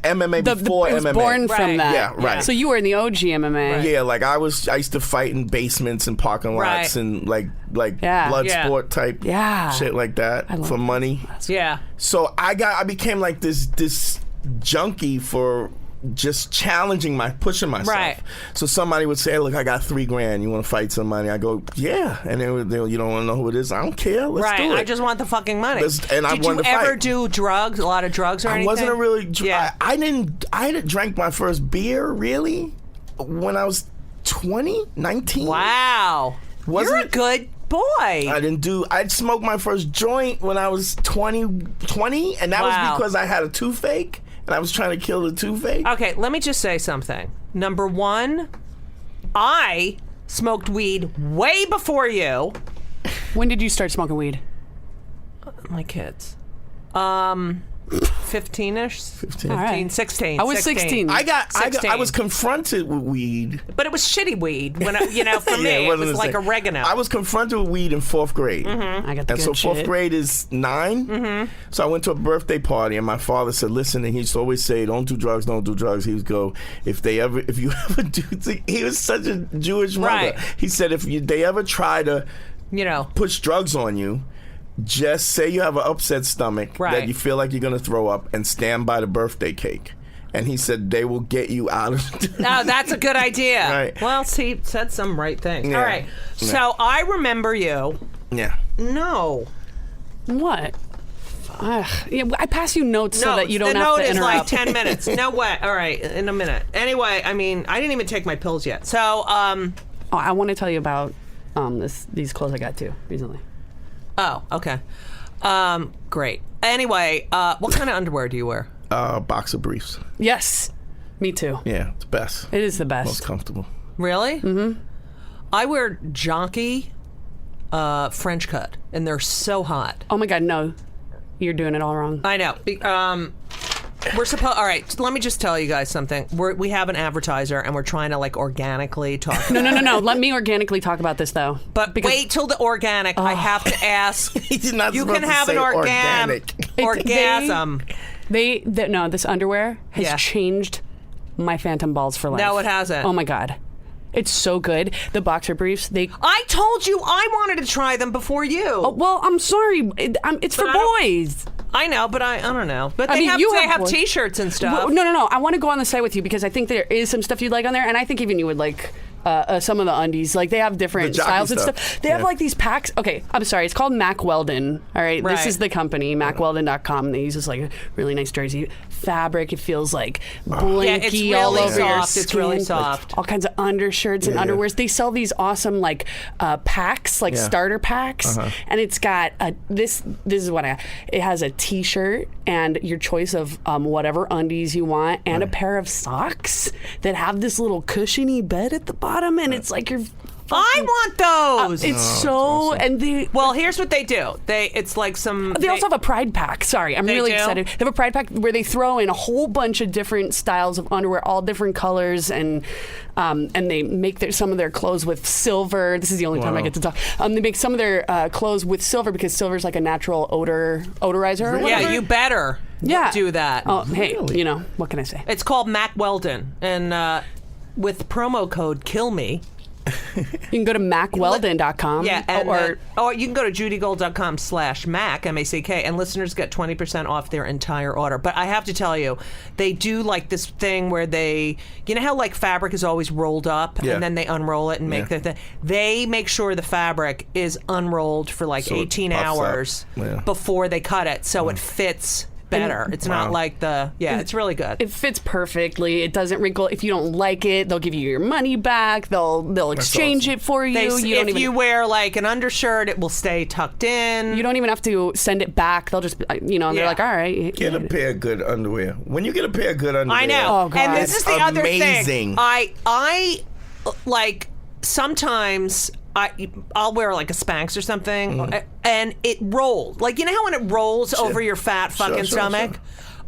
MMA before it was MMA. born from that. Yeah, right. So you were in the OG MMA. Yeah, like I used to fight in basements and parking lots and like blood sport type shit like that for money. Yeah. So I became like this junkie for just pushing myself. Right. So somebody would say, "Look, I got $3,000. You want to fight somebody?" I go, "Yeah." And then you don't want to know who it is. I don't care. Let's do it. I just want the fucking money. Did you ever do drugs? A lot of drugs or anything? I wasn't really. I didn't drank my first beer really when I was 19. Wow. You're a good boy. I'd smoked my first joint when I was 20, and that was because I had a toothache. And I was trying to kill the toothache. Okay, let me just say something. Number one, I smoked weed way before you. When did you start smoking weed? My kids. 15-ish? 15, 16. I was 16. I was confronted with weed. But it was shitty weed. When for me, it was like oregano. I was confronted with weed in 4th grade. I got the And so 4th grade is 9. So I went to a birthday party, and my father said, listen, and he used to always say, don't do drugs. He would go, if you ever do, he was such a Jewish mother. Right. He said, if they ever try to push drugs on you, just say you have an upset stomach, that you feel like you're going to throw up, and stand by the birthday cake. And he said they will get you out of it. No, that's a good idea. Right. Well, he said some right things. Yeah. All right. So I remember you. Yeah. No. What? I pass you notes so that you don't have to interrupt. The note is like 10 minutes. No way. All right, in a minute. Anyway, I didn't even take my pills yet. So, I want to tell you about these clothes I got too recently. Oh, okay. Great. Anyway, what kind of underwear do you wear? boxer briefs. Yes, me too. Yeah, it's the best. It is the best. Most comfortable. Really? Mm-hmm. I wear Jonky French cut, and they're so hot. Oh my God, no. You're doing it all wrong. I know. We're supposed. All right. Let me just tell you guys something. We have an advertiser, and we're trying to organically talk. No. Let me organically talk about this though. But wait till the organic. I have to ask. He's not you supposed can to have say an organic. orgasm. No, this underwear has changed my phantom balls for life. No, it hasn't. Oh my God. It's so good. The boxer briefs, I told you I wanted to try them before you. Oh, well, I'm sorry. It's for boys. I know, but I don't know. But I they mean, have T-shirts and stuff. Well, no. I want to go on the site with you because I think there is some stuff you'd like on there, and I think even you would like some of the undies. They have different styles and stuff. They have these packs. Okay, I'm sorry. It's called Mack Weldon. All right, this is the company, MackWeldon.com. They use this really nice jersey fabric. It feels like blanky it's really all over your soft. skin. It's really soft. All kinds of undershirts and underwears. They sell these awesome packs, starter packs, and it's got this is what it has a T-shirt and your choice of whatever undies you want, and a pair of socks that have this little cushiony bed at the bottom, and it's like you're. I want those. It's so awesome. And well, here's what they do. It's like some. They also have a pride pack. Sorry, I'm really excited. They have a pride pack where they throw in a whole bunch of different styles of underwear, all different colors, and they make some of their clothes with silver. This is the only time I get to talk. They make some of their clothes with silver because silver is like a natural odorizer. Or yeah, you better. Do that. Oh, hey, what can I say? It's called Mack Weldon, and with promo code KILLME. You can go to MackWeldon.com. Yeah, or you can go to judygold.com/Mac, M-A-C-K, and listeners get 20% off their entire order. But I have to tell you, they do this thing where they, how fabric is always rolled up, and then they unroll it and make the thing. They make sure the fabric is unrolled for 18 hours before they cut it, so it fits better. It's not like it's really good. It fits perfectly. It doesn't wrinkle. If you don't like it, they'll give you your money back. They'll exchange it for you. You wear an undershirt, it will stay tucked in. You don't even have to send it back. They'll just, they're like, all right. Get a pair of good underwear. When you get a pair of good underwear, I know. Oh, God. And this is the other amazing. thing. I sometimes I'll wear a Spanx or something, and it rolls. How when it rolls over your fat fucking stomach? Sure.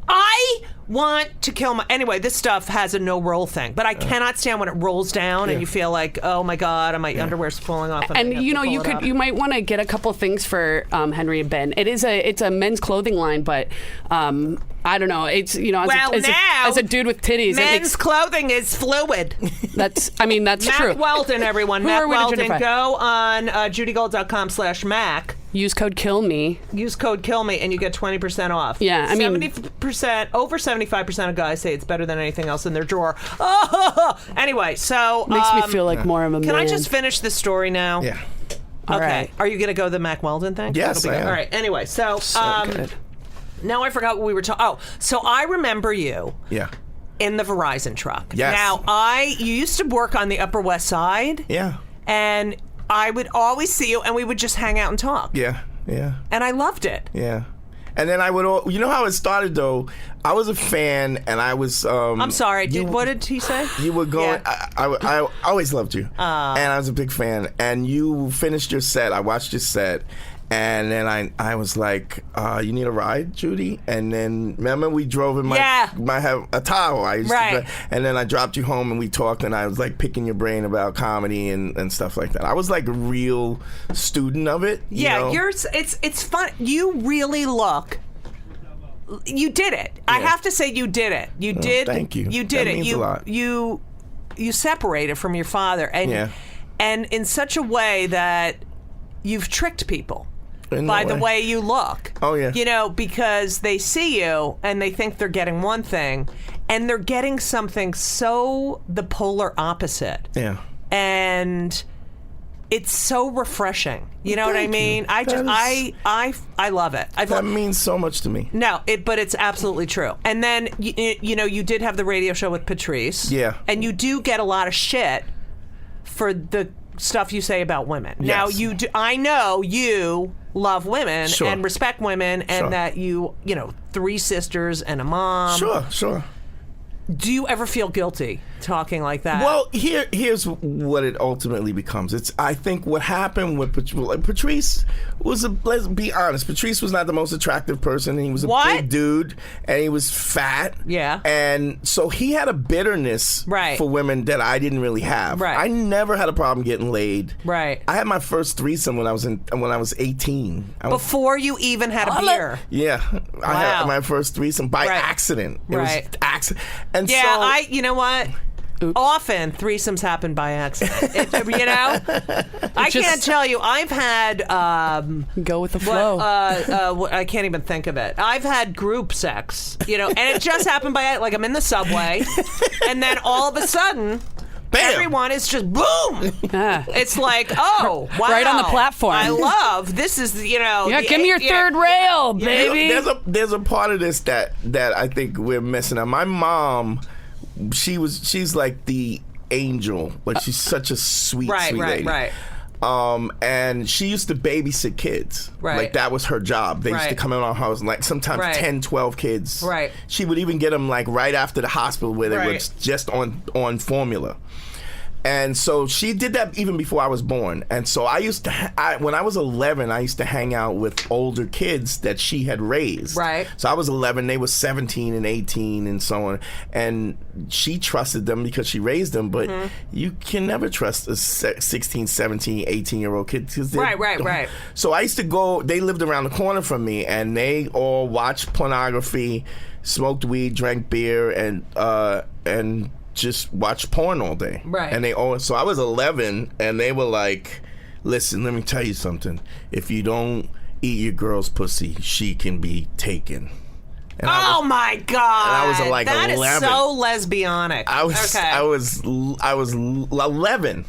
I want to kill anyway, this stuff has a no roll thing, but I cannot stand when it rolls down and you feel like, oh my God, my underwear's falling off. And you might want to get a couple things for Henry and Ben. It's a men's clothing line, but I don't know. It's as a dude with titties, men's clothing is fluid. That's true. Mack Weldon, everyone. Mack Weldon. Go on judygold.com/Mac. Use code KILLME. Use code KILLME and you get 20% off. Yeah, I mean 70%, over 75% of guys say it's better than anything else in their drawer. Oh! Anyway, so makes me feel like more of a man. Can I just finish the story now? Yeah. Okay. Right. Are you going to go to the Mack Weldon thing? Yes, I am. All right. Anyway, so good. Now I forgot what we were talking. Oh, so I remember you. Yeah. In the Verizon truck. Yes. Now you used to work on the Upper West Side. Yeah. And I would always see you, and we would just hang out and talk. Yeah. And I loved it. Yeah. And then I would, how it started though. I was a fan, and I was. I'm sorry. What did he say? You were going. Yeah. I always loved you, and I was a big fan. And you finished your set. I watched your set, and then I was like, "You need a ride, Judy?" And then remember we drove in my a Tahoe. I used to, and then I dropped you home, and we talked, and I was picking your brain about comedy and stuff like that. I was a real student of it. You know? It's fun. You really look. You did it. Yeah. I have to say you did it. You did. Thank you. You did that it. Means a lot. You separated from your father, and in such a way that you've tricked people by the way you look. Oh yeah. Because they see you and they think they're getting one thing, and they're getting something so the polar opposite. Yeah. And it's so refreshing. You know what I mean? I love it. That means so much to me. No, but it's absolutely true. And then you did have the radio show with Patrice. Yeah. And you do get a lot of shit for the stuff you say about women. Yes. Now, I know you love women Sure. and respect women, and Sure. that you know, 3 sisters and a mom. Sure. Do you ever feel guilty talking like that? Well, here's what it ultimately becomes. I think what happened with Patrice was let's be honest, Patrice was not the most attractive person. He was a big dude, and he was fat. Yeah. And so he had a bitterness for women that I didn't really have. Right. I never had a problem getting laid. Right. I had my first threesome when I was 18. Before you even had a beer. Yeah. I had my first threesome by accident. It was accident. And yeah, so, you know what? Oops. Often threesomes happen by accident. You know, I can't tell you. I've had go with the flow. I can't even think of it. I've had group sex, you know, and it just happened by like I'm in the subway, and then all of a sudden. Bam. Everyone is just boom. It's like, oh, wow. Right on the platform. I love this is, you know. Yeah, give me your third rail, baby. There's a part of this that I think we're missing out. My mom, she's like the angel. Like she's such a sweet lady. Right. And she used to babysit kids. Right. Like that was her job. They used to come in our house and like sometimes 10, 12 kids. Right. She would even get them like right after the hospital where they were just on formula. And so she did that even before I was born. And so I used to, when I was 11, I used to hang out with older kids that she had raised. Right. So I was 11, they were 17 and 18 and so on. And she trusted them because she raised them, but you can never trust a 16, 17, 18-year-old kid. Right. So I used to go, they lived around the corner from me, and they all watched pornography, smoked weed, drank beer, and just watch porn all day. Right. And so I was 11, and they were like, listen, let me tell you something. If you don't eat your girl's pussy, she can be taken. And my God. And I was like that 11. That is so lesbianic. I was 11.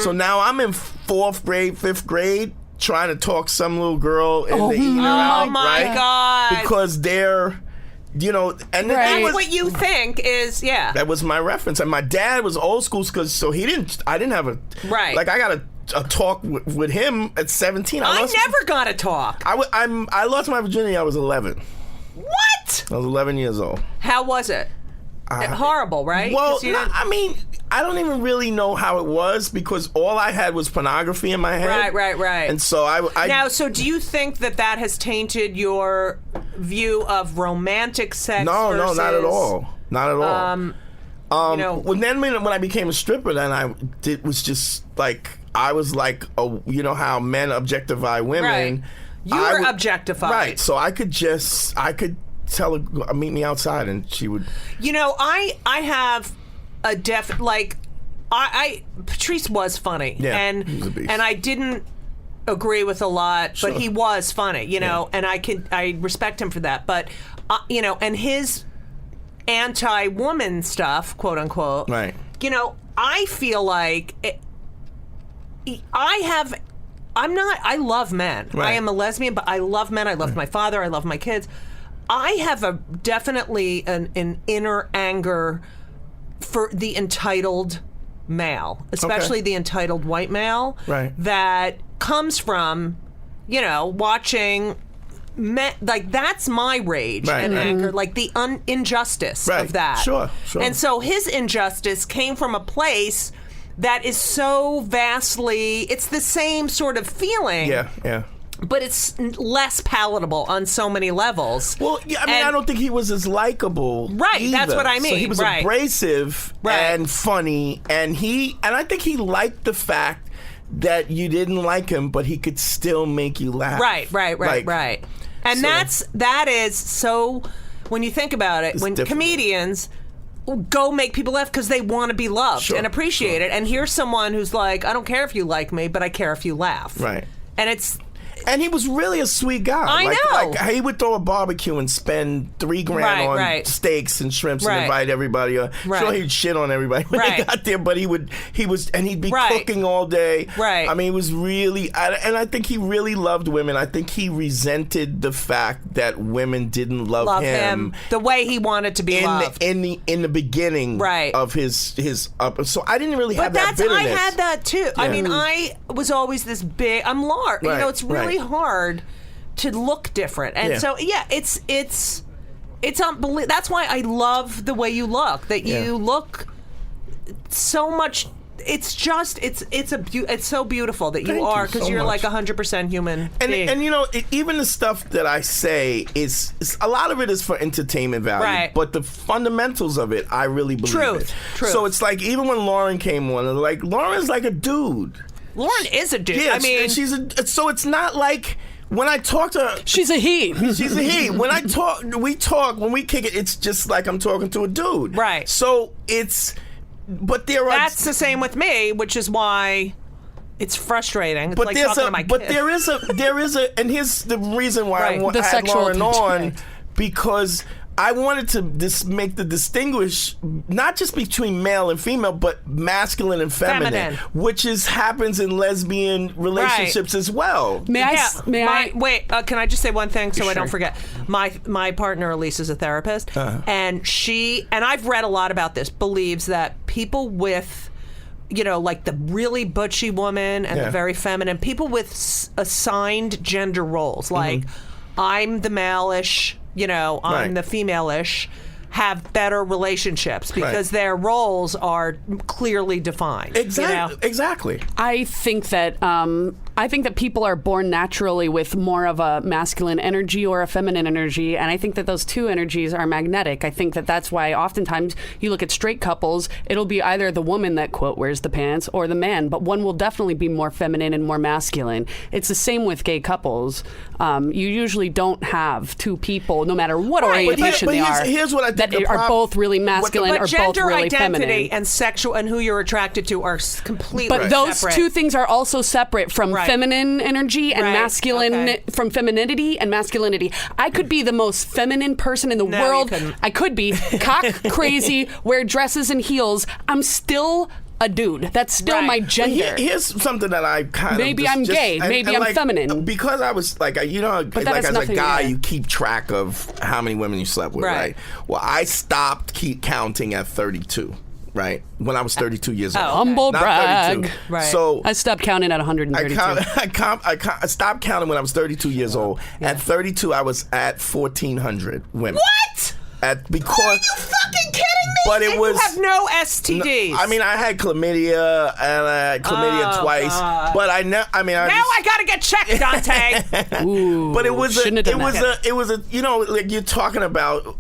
So now I'm in 4th grade, 5th grade, trying to talk some little girl into eating her out. Oh my God. Because they're... You know, and that's what you think is, that was my reference. And my dad was old school, so I didn't have a like I got a talk with him at 17. I never got a talk. I lost my virginity. I was 11. What? I was 11 years old. How was it? Horrible, right? Well, I mean, I don't even really know how it was because all I had was pornography in my head. Right. And so I now, so do you think that has tainted your view of romantic sex? No, versus, not at all. Not at all. You know, when I became a stripper, then was just like I was like, you know how men objectify women. Right. You were objectified, right? So I could tell her meet me outside, and she would. You know, I have a Patrice was funny, and he was a beast. and I didn't agree with a lot, but he was funny, you know, and I respect him for that. But you know, and his anti-woman stuff, quote unquote, right? You know, I feel like I love men. Right. I am a lesbian, but I love men. I love my father. I love my kids. I have definitely an inner anger for the entitled male, especially the entitled white male, right? That comes from, you know, watching men, like that's my rage and anger, like the injustice of that. Sure. And so his injustice came from a place that is so vastly, it's the same sort of feeling. Yeah. But it's less palatable on so many levels. Well, yeah, I mean, I don't think he was as likable. Right, either. that's what I mean. So he was abrasive and funny, and I think he liked the fact that you didn't like him, but he could still make you laugh. Right. And so, that is so. When you think about it, when comedians go make people laugh because they want to be loved and appreciated, and here's someone who's like, I don't care if you like me, but I care if you laugh. Right. And it's. And he was really a sweet guy. I know. Like he would throw a barbecue and spend $3,000 on steaks and shrimps and invite everybody. Sure, he'd shit on everybody when they got there, but he'd be cooking all day. Right. I mean, he was really, and I think he really loved women. I think he resented the fact that women didn't love him the way he wanted to be loved in the beginning of his up. So I didn't really have that bitterness. I had that too. Yeah. I mean, I was always this big. I'm large. You know, it's really hard to look different, and so it's unbelievable. That's why I love the way you look. That you look so much. It's just it's so beautiful that you are, because you're like 100% human being. And you know, even the stuff that I say is a lot of it is for entertainment value, but the fundamentals of it, I really believe it. Truth. So it's like, even when Lauren came on, like, Lauren's like a dude. Lauren is a dude. Yeah, I mean, so it's not like, when I talk to her, she's a he. She's a he. When when we kick it, it's just like I'm talking to a dude. Right. So it's, but that's the same with me, which is why it's frustrating. It's but like there's talking to my kid. there is a, and here's the reason why I had Lauren on, because I wanted to make the distinguish, not just between male and female, but masculine and feminine. Which happens in lesbian relationships as well. Wait, can I just say one thing so I don't forget? My partner Elise is a therapist, and I've read a lot about this, believes that people with, you know, like the really butchy woman and the very feminine, people with assigned gender roles, like I'm the male-ish, you know, I'm the female-ish, have better relationships because their roles are clearly defined. Exactly. You know? Exactly. I think that people are born naturally with more of a masculine energy or a feminine energy, and I think that those two energies are magnetic. I think that that's why oftentimes you look at straight couples, it'll be either the woman that, quote, wears the pants, or the man, but one will definitely be more feminine and more masculine. It's the same with gay couples. You usually don't have two people, no matter what orientation they are, here's what I think that are both really masculine or both really gender identity feminine. and sexual and who you're attracted to are completely But those separate. two things are also separate from feminine energy and masculine, from femininity and masculinity. I could be the most feminine person in the world. I could be cock crazy, wear dresses and heels. I'm still a dude. That's still my gender. Here's something that I kind of maybe I'm gay. Maybe I'm feminine. Because I was like, you know, like as a guy, you keep track of how many women you slept with, right? Well, I stopped counting at 32. Right, when I was 32 years old. Humble brag. Right. So I stopped counting at 132. I stopped counting when I was 32 years old. At 32, I was at 1,400 women. What? Because are you fucking kidding me? But it was, you have no STDs. I mean, I had chlamydia and I had chlamydia twice. God. But I gotta get checked, Dante. Ooh, but it was a you know, like you're talking about,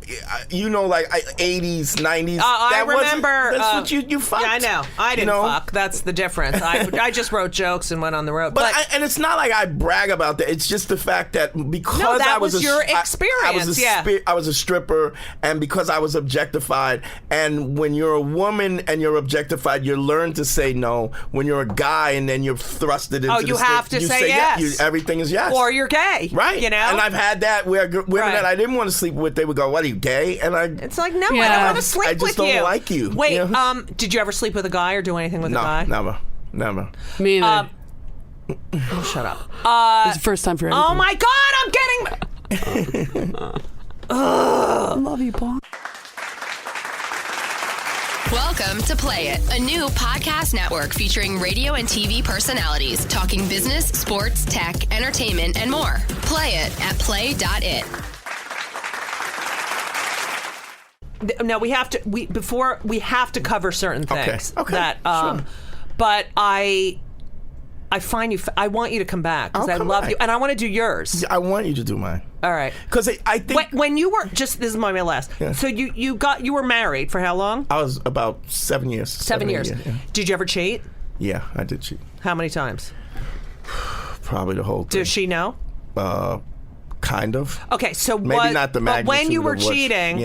you know, like 80s, 90s. I remember. That's what you fucked. Yeah, I know. I didn't fuck. That's the difference. I just wrote jokes and went on the road. But and it's not like I brag about that. It's just the fact that because that I was your experience. I was a stripper. And because I was objectified, and when you're a woman and you're objectified, you learn to say no. When you're a guy and then you're thrusted into you have to say yes. Everything is yes. Or you're gay. Right. You know? And I've had that where women that I didn't want to sleep with, they would go, "What, are you gay?" And it's like, no, I don't want to sleep with you. I just don't like you. Wait, you know? Did you ever sleep with a guy or do anything with a guy? No, never. Me either. Shut up. It's the first time for everything. Oh my God, I'm getting... I love you, Paul. Welcome to Play It, a new podcast network featuring radio and TV personalities talking business, sports, tech, entertainment, and more. Play it at play.it. No, we have to cover certain things. Okay. That, sure. But I find you. I want you to come back because I love you, and I want to do yours. I want you to do mine. All right. Because I think when you were this is my last. Yeah. So you were married for how long? I was about 7 years. 7 years. Yeah. Did you ever cheat? Yeah, I did cheat. How many times? Probably the whole thing. Does she know? Kind of. Okay, so maybe not the magnitude. But when you were cheating,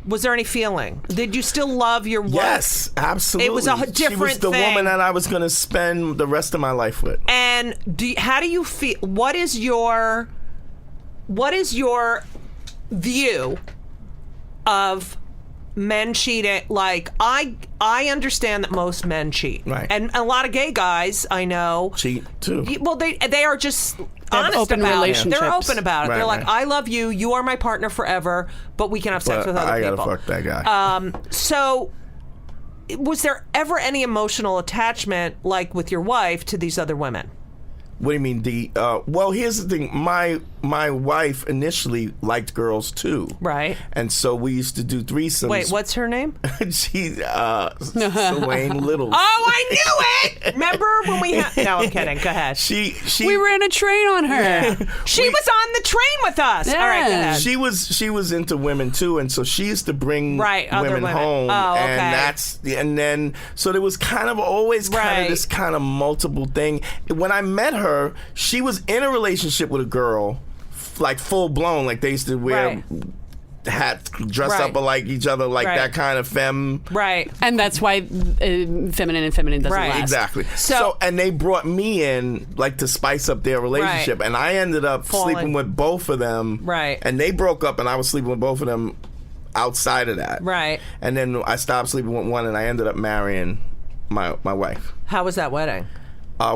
Was there any feeling? Did you still love your wife? Yes, absolutely. It was a different She was the thing. woman that I was going to spend the rest of my life with. And how do you feel? What is your view of men cheating? Like, I understand that most men cheat, right? And a lot of gay guys I know cheat too. Well, they are just honest open about it. relationships. They're open about it. Right, They're like, right. I love you. You are my partner forever, but we can have sex with other I people. gotta fuck that guy. So, was there ever any emotional attachment, like with your wife, to these other women? What do you mean? Well, here's the thing. My wife initially liked girls too. Right. And so we used to do threesomes. Wait, what's her name? She's Wayne Little. Oh, I knew it! Remember when we had... No, I'm kidding. Go ahead. She We ran a train on her. She was on the train with us. Yeah. All right, go ahead. She was into women too, and so she used to bring other women home. Oh, okay. And then so there was kind of always kind of this kind of multiple thing. When I met her, she was in a relationship with a girl, like full blown, like they used to wear hats, dress up like each other, like that kind of femme. Right. And that's why feminine and feminine doesn't last. Exactly. So and they brought me in like to spice up their relationship, and I ended up sleeping with both of them. Right. And they broke up, and I was sleeping with both of them outside of that. Right. And then I stopped sleeping with one, and I ended up marrying my wife. How was that wedding?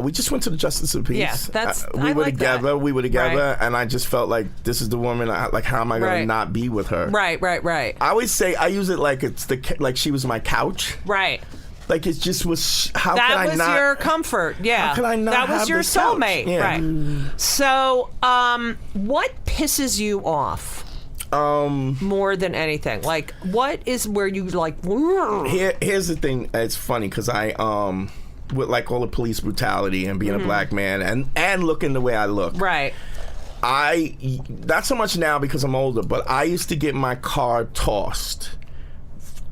We just went to the Justice of Peace. Yeah, that's. We were together. We were together, Right. and I just felt like this is the woman. Like, how am I going to not be with her? Right. I always say I use it like it's like she was my couch. Right. Like it just was. How that could I was not? your comfort. Yeah. How could I not? That was have your this couch? soulmate. Yeah. Right. So, what pisses you off? More than anything, like what is where you like? Here's the thing. It's funny because I with like all the police brutality and being a black man and looking the way I look. Right. I not so much now because I'm older, but I used to get my car tossed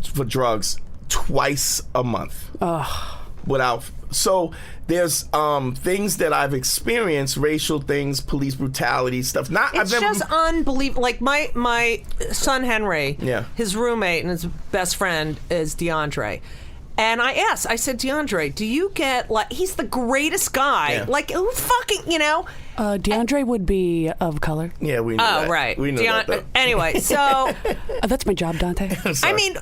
for drugs twice a month. So there's things that I've experienced, racial things, police brutality stuff. It's just unbelievable. Like my son Henry, Yeah. his roommate and his best friend is DeAndre. And I said, DeAndre, do you get, like, he's the greatest guy. Yeah. Like, who fucking, DeAndre would be of color. Yeah, we know that. Oh, right. We know that, though. Anyway, so... That's my job, Dante. I mean,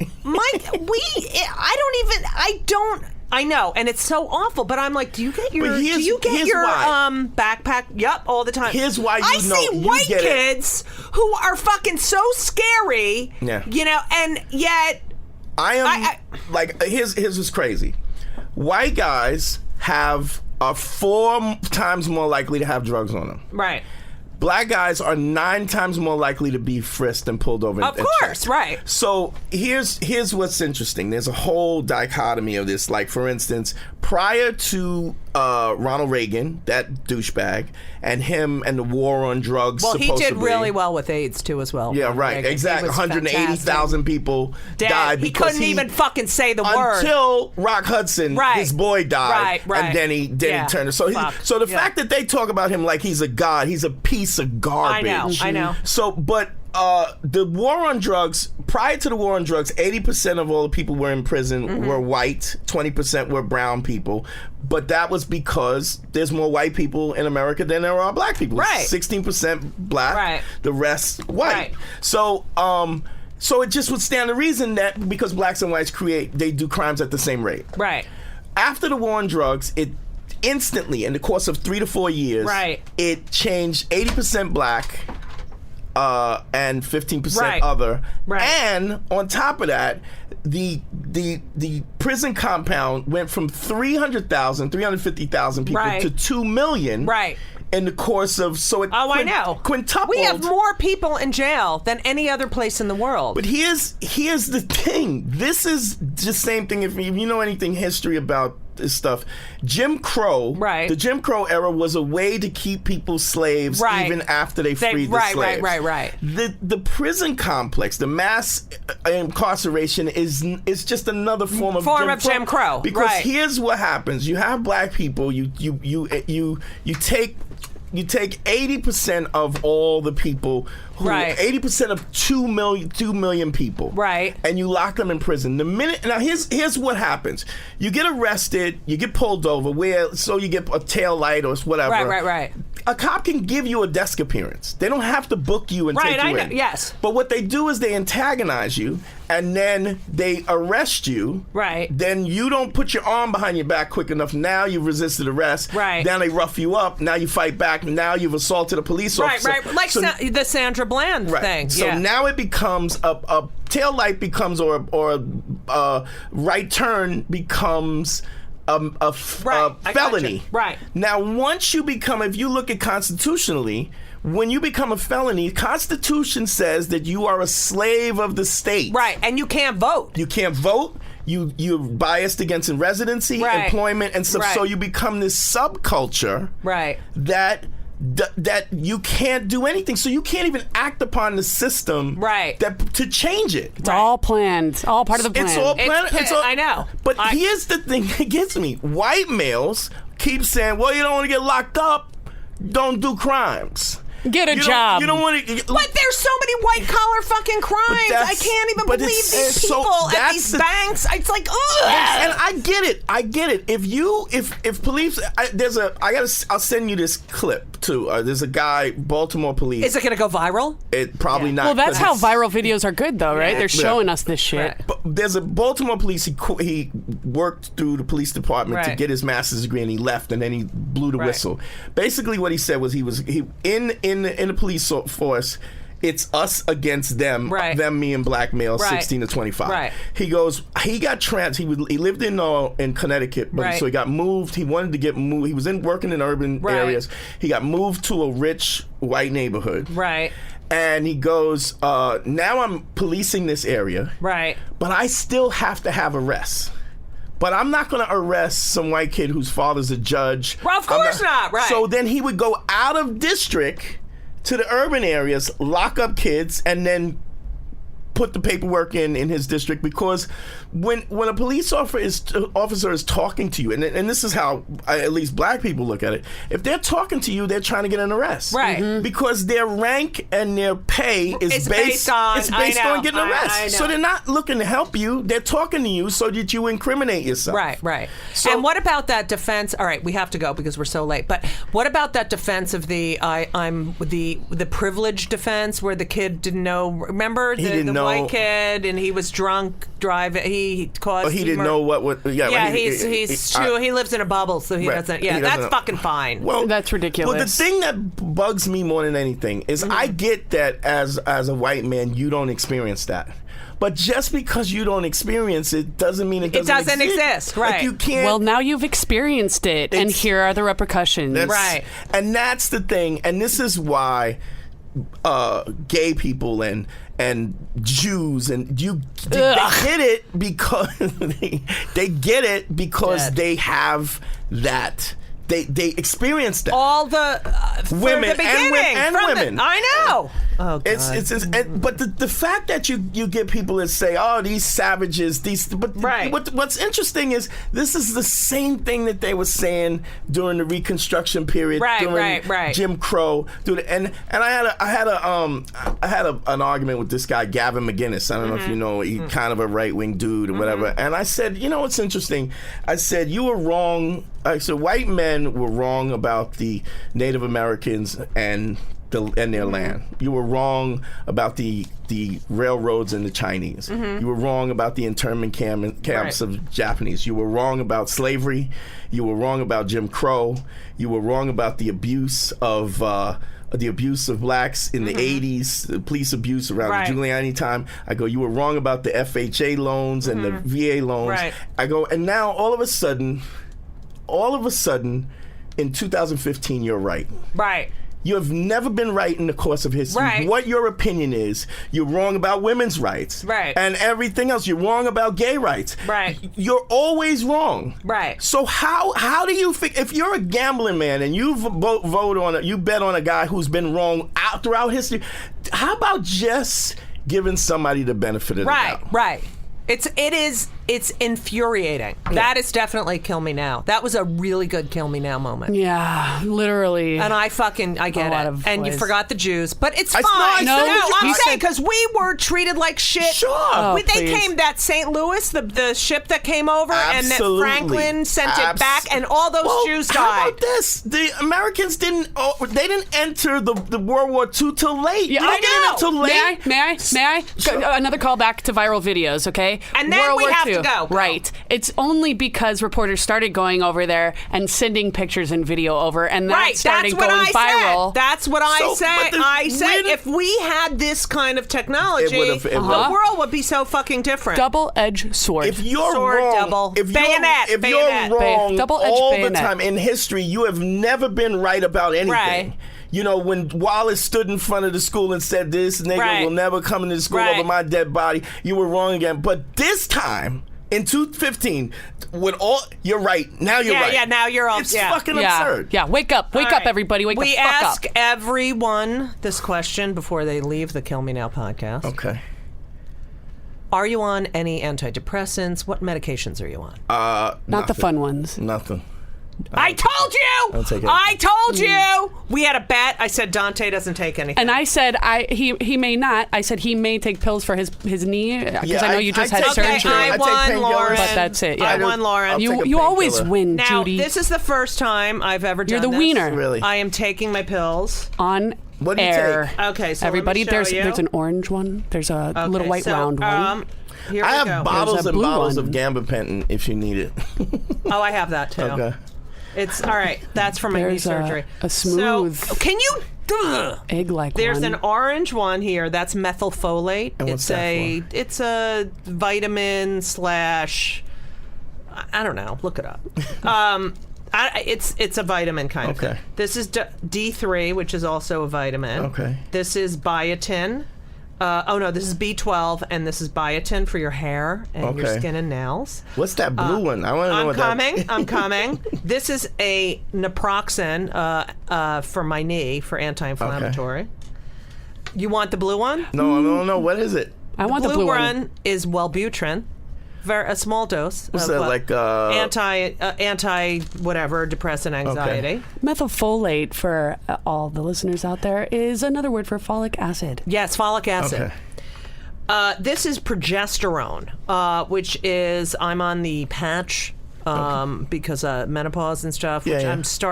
I know, and it's so awful, but I'm like, do you get your why. backpack? Yup, all the time. Here's why I see white get it. kids who are fucking so scary, Yeah. and yet... here's what's crazy. White guys are 4 times more likely to have drugs on them. Right. Black guys are 9 times more likely to be frisked and pulled over. Of course, right. So here's what's interesting. There's a whole dichotomy of this. Like, for instance, prior to Ronald Reagan, that douchebag, and him and the war on drugs. Well, he did really well with AIDS too, as well. Yeah, right. Reagan. Exactly. 180,000 people died he because couldn't even fucking say the word until Rock Hudson, his boy, died, Right. and then he turned. So the fact that they talk about him like he's a god, he's a piece of garbage. I know. So, but the war on drugs, prior to the war on drugs, 80% of all the people were in prison were white, 20% were brown people. But that was because there's more white people in America than there are black people. Right. 16% black, Right. the rest white. Right. So it just would stand to reason that because blacks and whites they do crimes at the same rate. Right. After the war on drugs, it instantly, in the course of 3 to 4 years, it changed 80% black and 15% other. Right. And on top of that, the prison compound went from 350,000 people to 2 million. Right. In the course of I know. Quintupled. We have more people in jail than any other place in the world. But here's the thing. This is the same thing. If you know anything history about this stuff, Jim Crow, the Jim Crow era was a way to keep people slaves even after they freed the slaves. Right. The prison complex, the mass incarceration is just another form of Jim Crow. Because here's what happens: you have black people, you take 80% of all the people who, Right. 80% of 2 million people, Right. and you lock them in prison. The minute now, here's what happens: you get arrested, you get pulled over, so you get a tail light or whatever. Right. A cop can give you a desk appearance. They don't have to book you and Right, take you I in. know, yes. But what they do is they antagonize you, and then they arrest you. Right. Then you don't put your arm behind your back quick enough. Now you've resisted arrest. Right. Now they rough you up. Now you fight back. Now you've assaulted a police officer. Right. Like So- the Sandra Bland thing. So yeah. now it becomes a tail light becomes or a right turn becomes a Right, I felony. gotcha. Right. Now once you become, if you look at constitutionally, when you become a felony, Constitution says that you are a slave of the state. Right, and you can't vote. You can't vote. You're biased against residency, Right. employment, and stuff. Right. So you become this subculture Right. that you can't do anything. So you can't even act upon the system Right. to change it. It's all planned. All part of the plan. It's all planned. I know. But here's the thing that gets me. White males keep saying, well, you don't want to get locked up, don't do crimes. Get a You job. You don't want to. But there's so many white collar fucking crimes. I can't even believe these people at these banks. It's like, ugh. And I get it. If police, I'll send you this clip too. There's a guy, Baltimore police. Is it going to go viral? It probably not. Well, that's 'cause how it's- viral videos are good, though, right? They're showing us this shit. Right. But there's a Baltimore police. He worked through the police department to Right. get his master's degree, and he left, and then he blew the Right. whistle. Basically, what he said was he in the police force. It's us against them, Right. them, me, and black males, Right. 16 to 25. Right. He goes, he got he lived in Connecticut, but Right. so he got moved. He wanted to get moved. He was working in urban Right. areas. He got moved to a rich white neighborhood. Right. And he goes, now I'm policing this area. Right. But I still have to have arrests. But I'm not going to arrest some white kid whose father's a judge. Well, of course not, right. So then he would go out of district to the urban areas, lock up kids, and then put the paperwork in his district, because when a police officer is talking to you, and this is how at least black people look at it, if they're talking to you, they're trying to get an arrest, Right. Mhm. Because their rank and their pay is It's based on- I know, on getting an arrest. I know. So they're not looking to help you; they're talking to you so that you incriminate yourself. Right. So- and what about that defense? All right, we have to go because we're so late. But what about that defense of I'm the privileged defense where the kid didn't know? Remember the white kid, and he was drunk driving. He caused. He didn't know what. Yeah, he's true. He lives in a bubble, so he Right. doesn't. He Yeah, doesn't that's know. fucking fine. Well, That's ridiculous. Well, the thing that bugs me more than anything is I get that as a white man, you don't experience that. But just because you don't experience it doesn't mean it doesn't exist. Like, Right. you can't. Well, now you've experienced it, and here are the repercussions. Right. And that's the thing. And this is why gay people and Jews and they get it because they get it because Dead. they have that. They experience that. All the Women from the beginning, and from women. I know. Oh, God. But the fact that you get people that say, "Oh, these savages," Right. What's interesting is this is the same thing that they were saying during the Reconstruction period, during right. Jim Crow, and I had an argument with this guy Gavin McGinnis. I don't know if you know, he's kind of a right wing dude or whatever. And I said, you know what's interesting? I said you were wrong. I said white men were wrong about the Native Americans and their land. You were wrong about the railroads and the Chinese. You were wrong about the internment camps of Japanese. You were wrong about slavery. You were wrong about Jim Crow. You were wrong about the abuse of blacks in the 80s, the police abuse around the Giuliani time. I go, you were wrong about the FHA loans and the VA loans. Right. I go, and now all of a sudden, in 2015, you're right. Right. You have never been right in the course of history. Right. What your opinion is, you're wrong about women's rights. Right. And everything else. You're wrong about gay rights. Right. You're always wrong. Right. So how do you if you're a gambling man and you you bet on a guy who's been wrong throughout history, how about just giving somebody the benefit of the doubt? Right. It is it's infuriating. That is definitely Kill Me Now. That was a really good Kill Me Now moment. Yeah, literally. And I get lot it. of And you ways. forgot the Jews, but it's fine. No, I'm saying because we were treated like shit. Sure. Oh, They please. came, that St. Louis, the ship that came over, and that Absolutely. Franklin sent it back, and all those Jews How died. about this? The Americans didn't enter the World War II till late. Yeah, You I didn't get it till late. May I? Another call back to viral videos, okay? And then World we War have II. to go. Right. It's only because reporters started going over there and sending pictures and video over, and that started that's what going I viral. Said. That's what I So, said. but I said when- if we had this kind of technology, It would've- the world would be so fucking different. Double-edged sword. If you're Sword, wrong, double. if Bayonet, you're bayonet. wrong Double-edged all bayonet. the time in history, you have never been right about anything. Right. You know, when Wallace stood in front of the school and said, "This nigga Right. will never come into the school Right. over my dead body," you were wrong again. But this time, in 2015, when you're right. Now you're right. Yeah, now you're all. It's yeah. fucking yeah. absurd. Yeah, wake up, All right. everybody, wake we the fuck ask up. everyone this question before they leave the Kill Me Now podcast. Okay. Are you on any antidepressants? What medications are you on? Not the fun ones. Nothing. I told you! I'll take it. I told you! We had a bet. I said Dante doesn't take anything. And I said he may not. I said he may take pills for his knee because Yeah, I know you just had take surgery. I take won, painkillers. Lauren. But that's it, yeah. I won, Lauren. I'll take a You always painkiller. win, Now, Judy. this is the first time I've ever done You're the this. wiener. Really? I am taking my pills. On What do you air. take? Okay, so Everybody, let me show you. there's an orange one. There's a little Okay, white so, round one. Here I we have go. bottles There's a and blue bottles one. of gabapentin if you need it. Oh, I have that too. Okay. It's all right. That's for my knee There's surgery. a smooth So, can you? egg-like There's one. an orange one here. That's methylfolate. And what's that for? It's a vitamin slash. I don't know. Look it up. It's a vitamin kind of Okay. thing. This is D3, which is also a vitamin. Okay. This is biotin. This is B12, and this is biotin for your hair and your Okay. skin and nails. What's that blue one? I want to know what that. I'm coming. This is a naproxen for my knee for anti-inflammatory. You want the blue one? No, I don't know. What is it? I want the blue one. is Wellbutrin, a small dose. What's of, that like? anti whatever, depressant anxiety. Methylfolate, for all the listeners out there, is another word for folic acid. Yes, folic acid. Okay. This is progesterone, which is I'm on the patch because menopause and stuff. Yeah, Which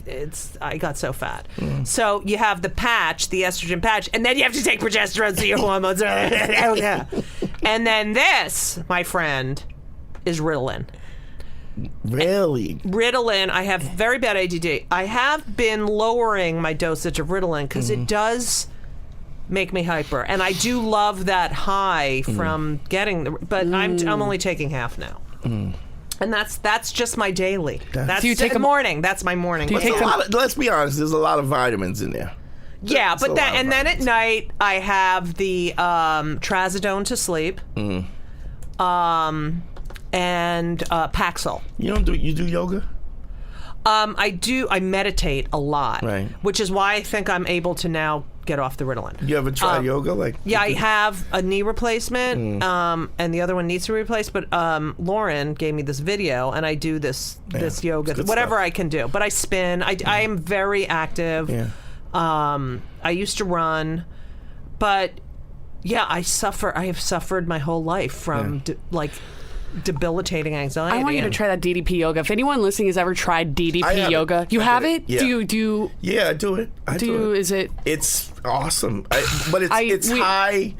yeah. I got so fat. So you have the patch, the estrogen patch, and then you have to take progesterone so your hormones. And then this, my friend, is Ritalin. Really? Ritalin, I have very bad ADD. I have been lowering my dosage of Ritalin because it does make me hyper, and I do love that high from getting the. But I'm only taking half now, and that's just my daily. That's Do you take the a- morning. That's my morning. Do you There's take a lot of- let's be honest. There's a lot of vitamins in there. yeah, It's a but lot of then at vitamins. night I have the trazodone to sleep, and Paxil. You do yoga? I do. I meditate a lot, Right. which is why I think I'm able to now get off the Ritalin. You ever try yoga? Like Yeah, I have a knee replacement, and the other one needs to be replaced. But Lauren gave me this video, and I do this yoga, good whatever stuff. I can do. But I spin. I am very active. Yeah. I used to run, but yeah, I have suffered my whole life from debilitating anxiety. I want you to and- try that DDP yoga. If anyone listening has ever tried DDP I have it. yoga, you I have did it? it. Yeah. Do you Yeah, I do it. I do it. is it It's awesome, but it's we- high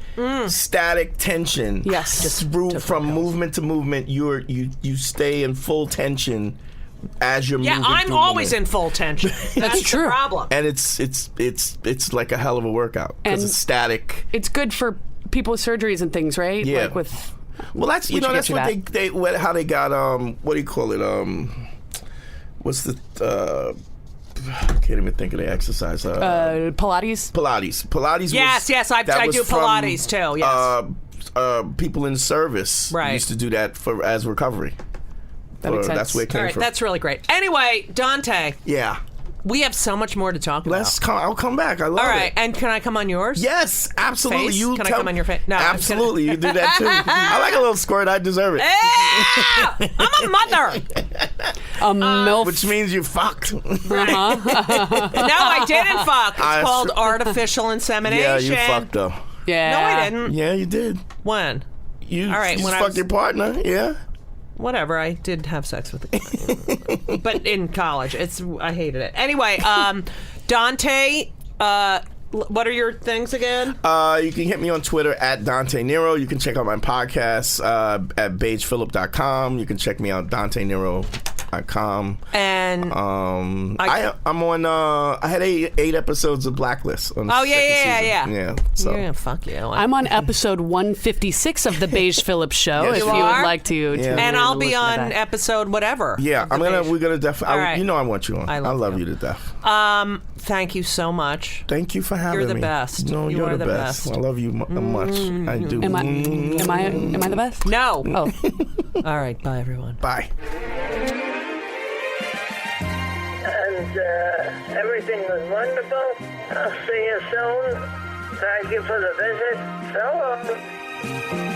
static tension. Yes. just from movement to movement. You stay in full tension as you're Yeah, moving. I'm through always movement. in full tension. That's true. the problem. And it's like a hell of a workout because And- it's static. it's good for people with surgeries and things, right? Yeah. Like with Well, that's Which that's gets you what how they got what do you call it what's the I can't even think of the exercise. Pilates. Pilates. Yes, I that was do from, Pilates too. Yes. People in service Right. used to do that as recovery. That makes sense. That's where it came All right, from. that's really great. Anyway, Dante, Yeah. We have so much more to talk about. I'll come back. I love it. All right, and can I come on yours? Yes, absolutely. Face? Can I come on your face? No, absolutely. You do that too. I like a little squirt. I deserve it. I'm a mother. A MILF. Which means you fucked. No, I didn't fuck. It's called artificial insemination. Yeah, you fucked though. Yeah. No, I didn't. Yeah, you did. When? You All right, you when I fucked was- your partner. Yeah. Whatever, I did have sex with a guy. But in college. I hated it. Anyway, Dante, what are your things again? You can hit me on Twitter at Dante Nero. You can check out my podcast at BagePhillip.com. You can check me out DanteNero.com. And I'm on. I had eight episodes of Blacklist. On the second season. Yeah. So yeah, fuck you. I'm on episode 156 of the Beige Phillip Show. Yes, if you you are? would like to, Yeah. And I'll be listen to on that. episode whatever. yeah, we're gonna definitely. All right. You know I want you on. I I love love you. you to death. Thank you so much. Thank you for having me. You're the best. No, You you're are the the best. best. I love you much. I do. Am I the best? No. Oh. All right, bye everyone. Bye. And everything was wonderful. I'll see you soon. Thank you for the visit. So long.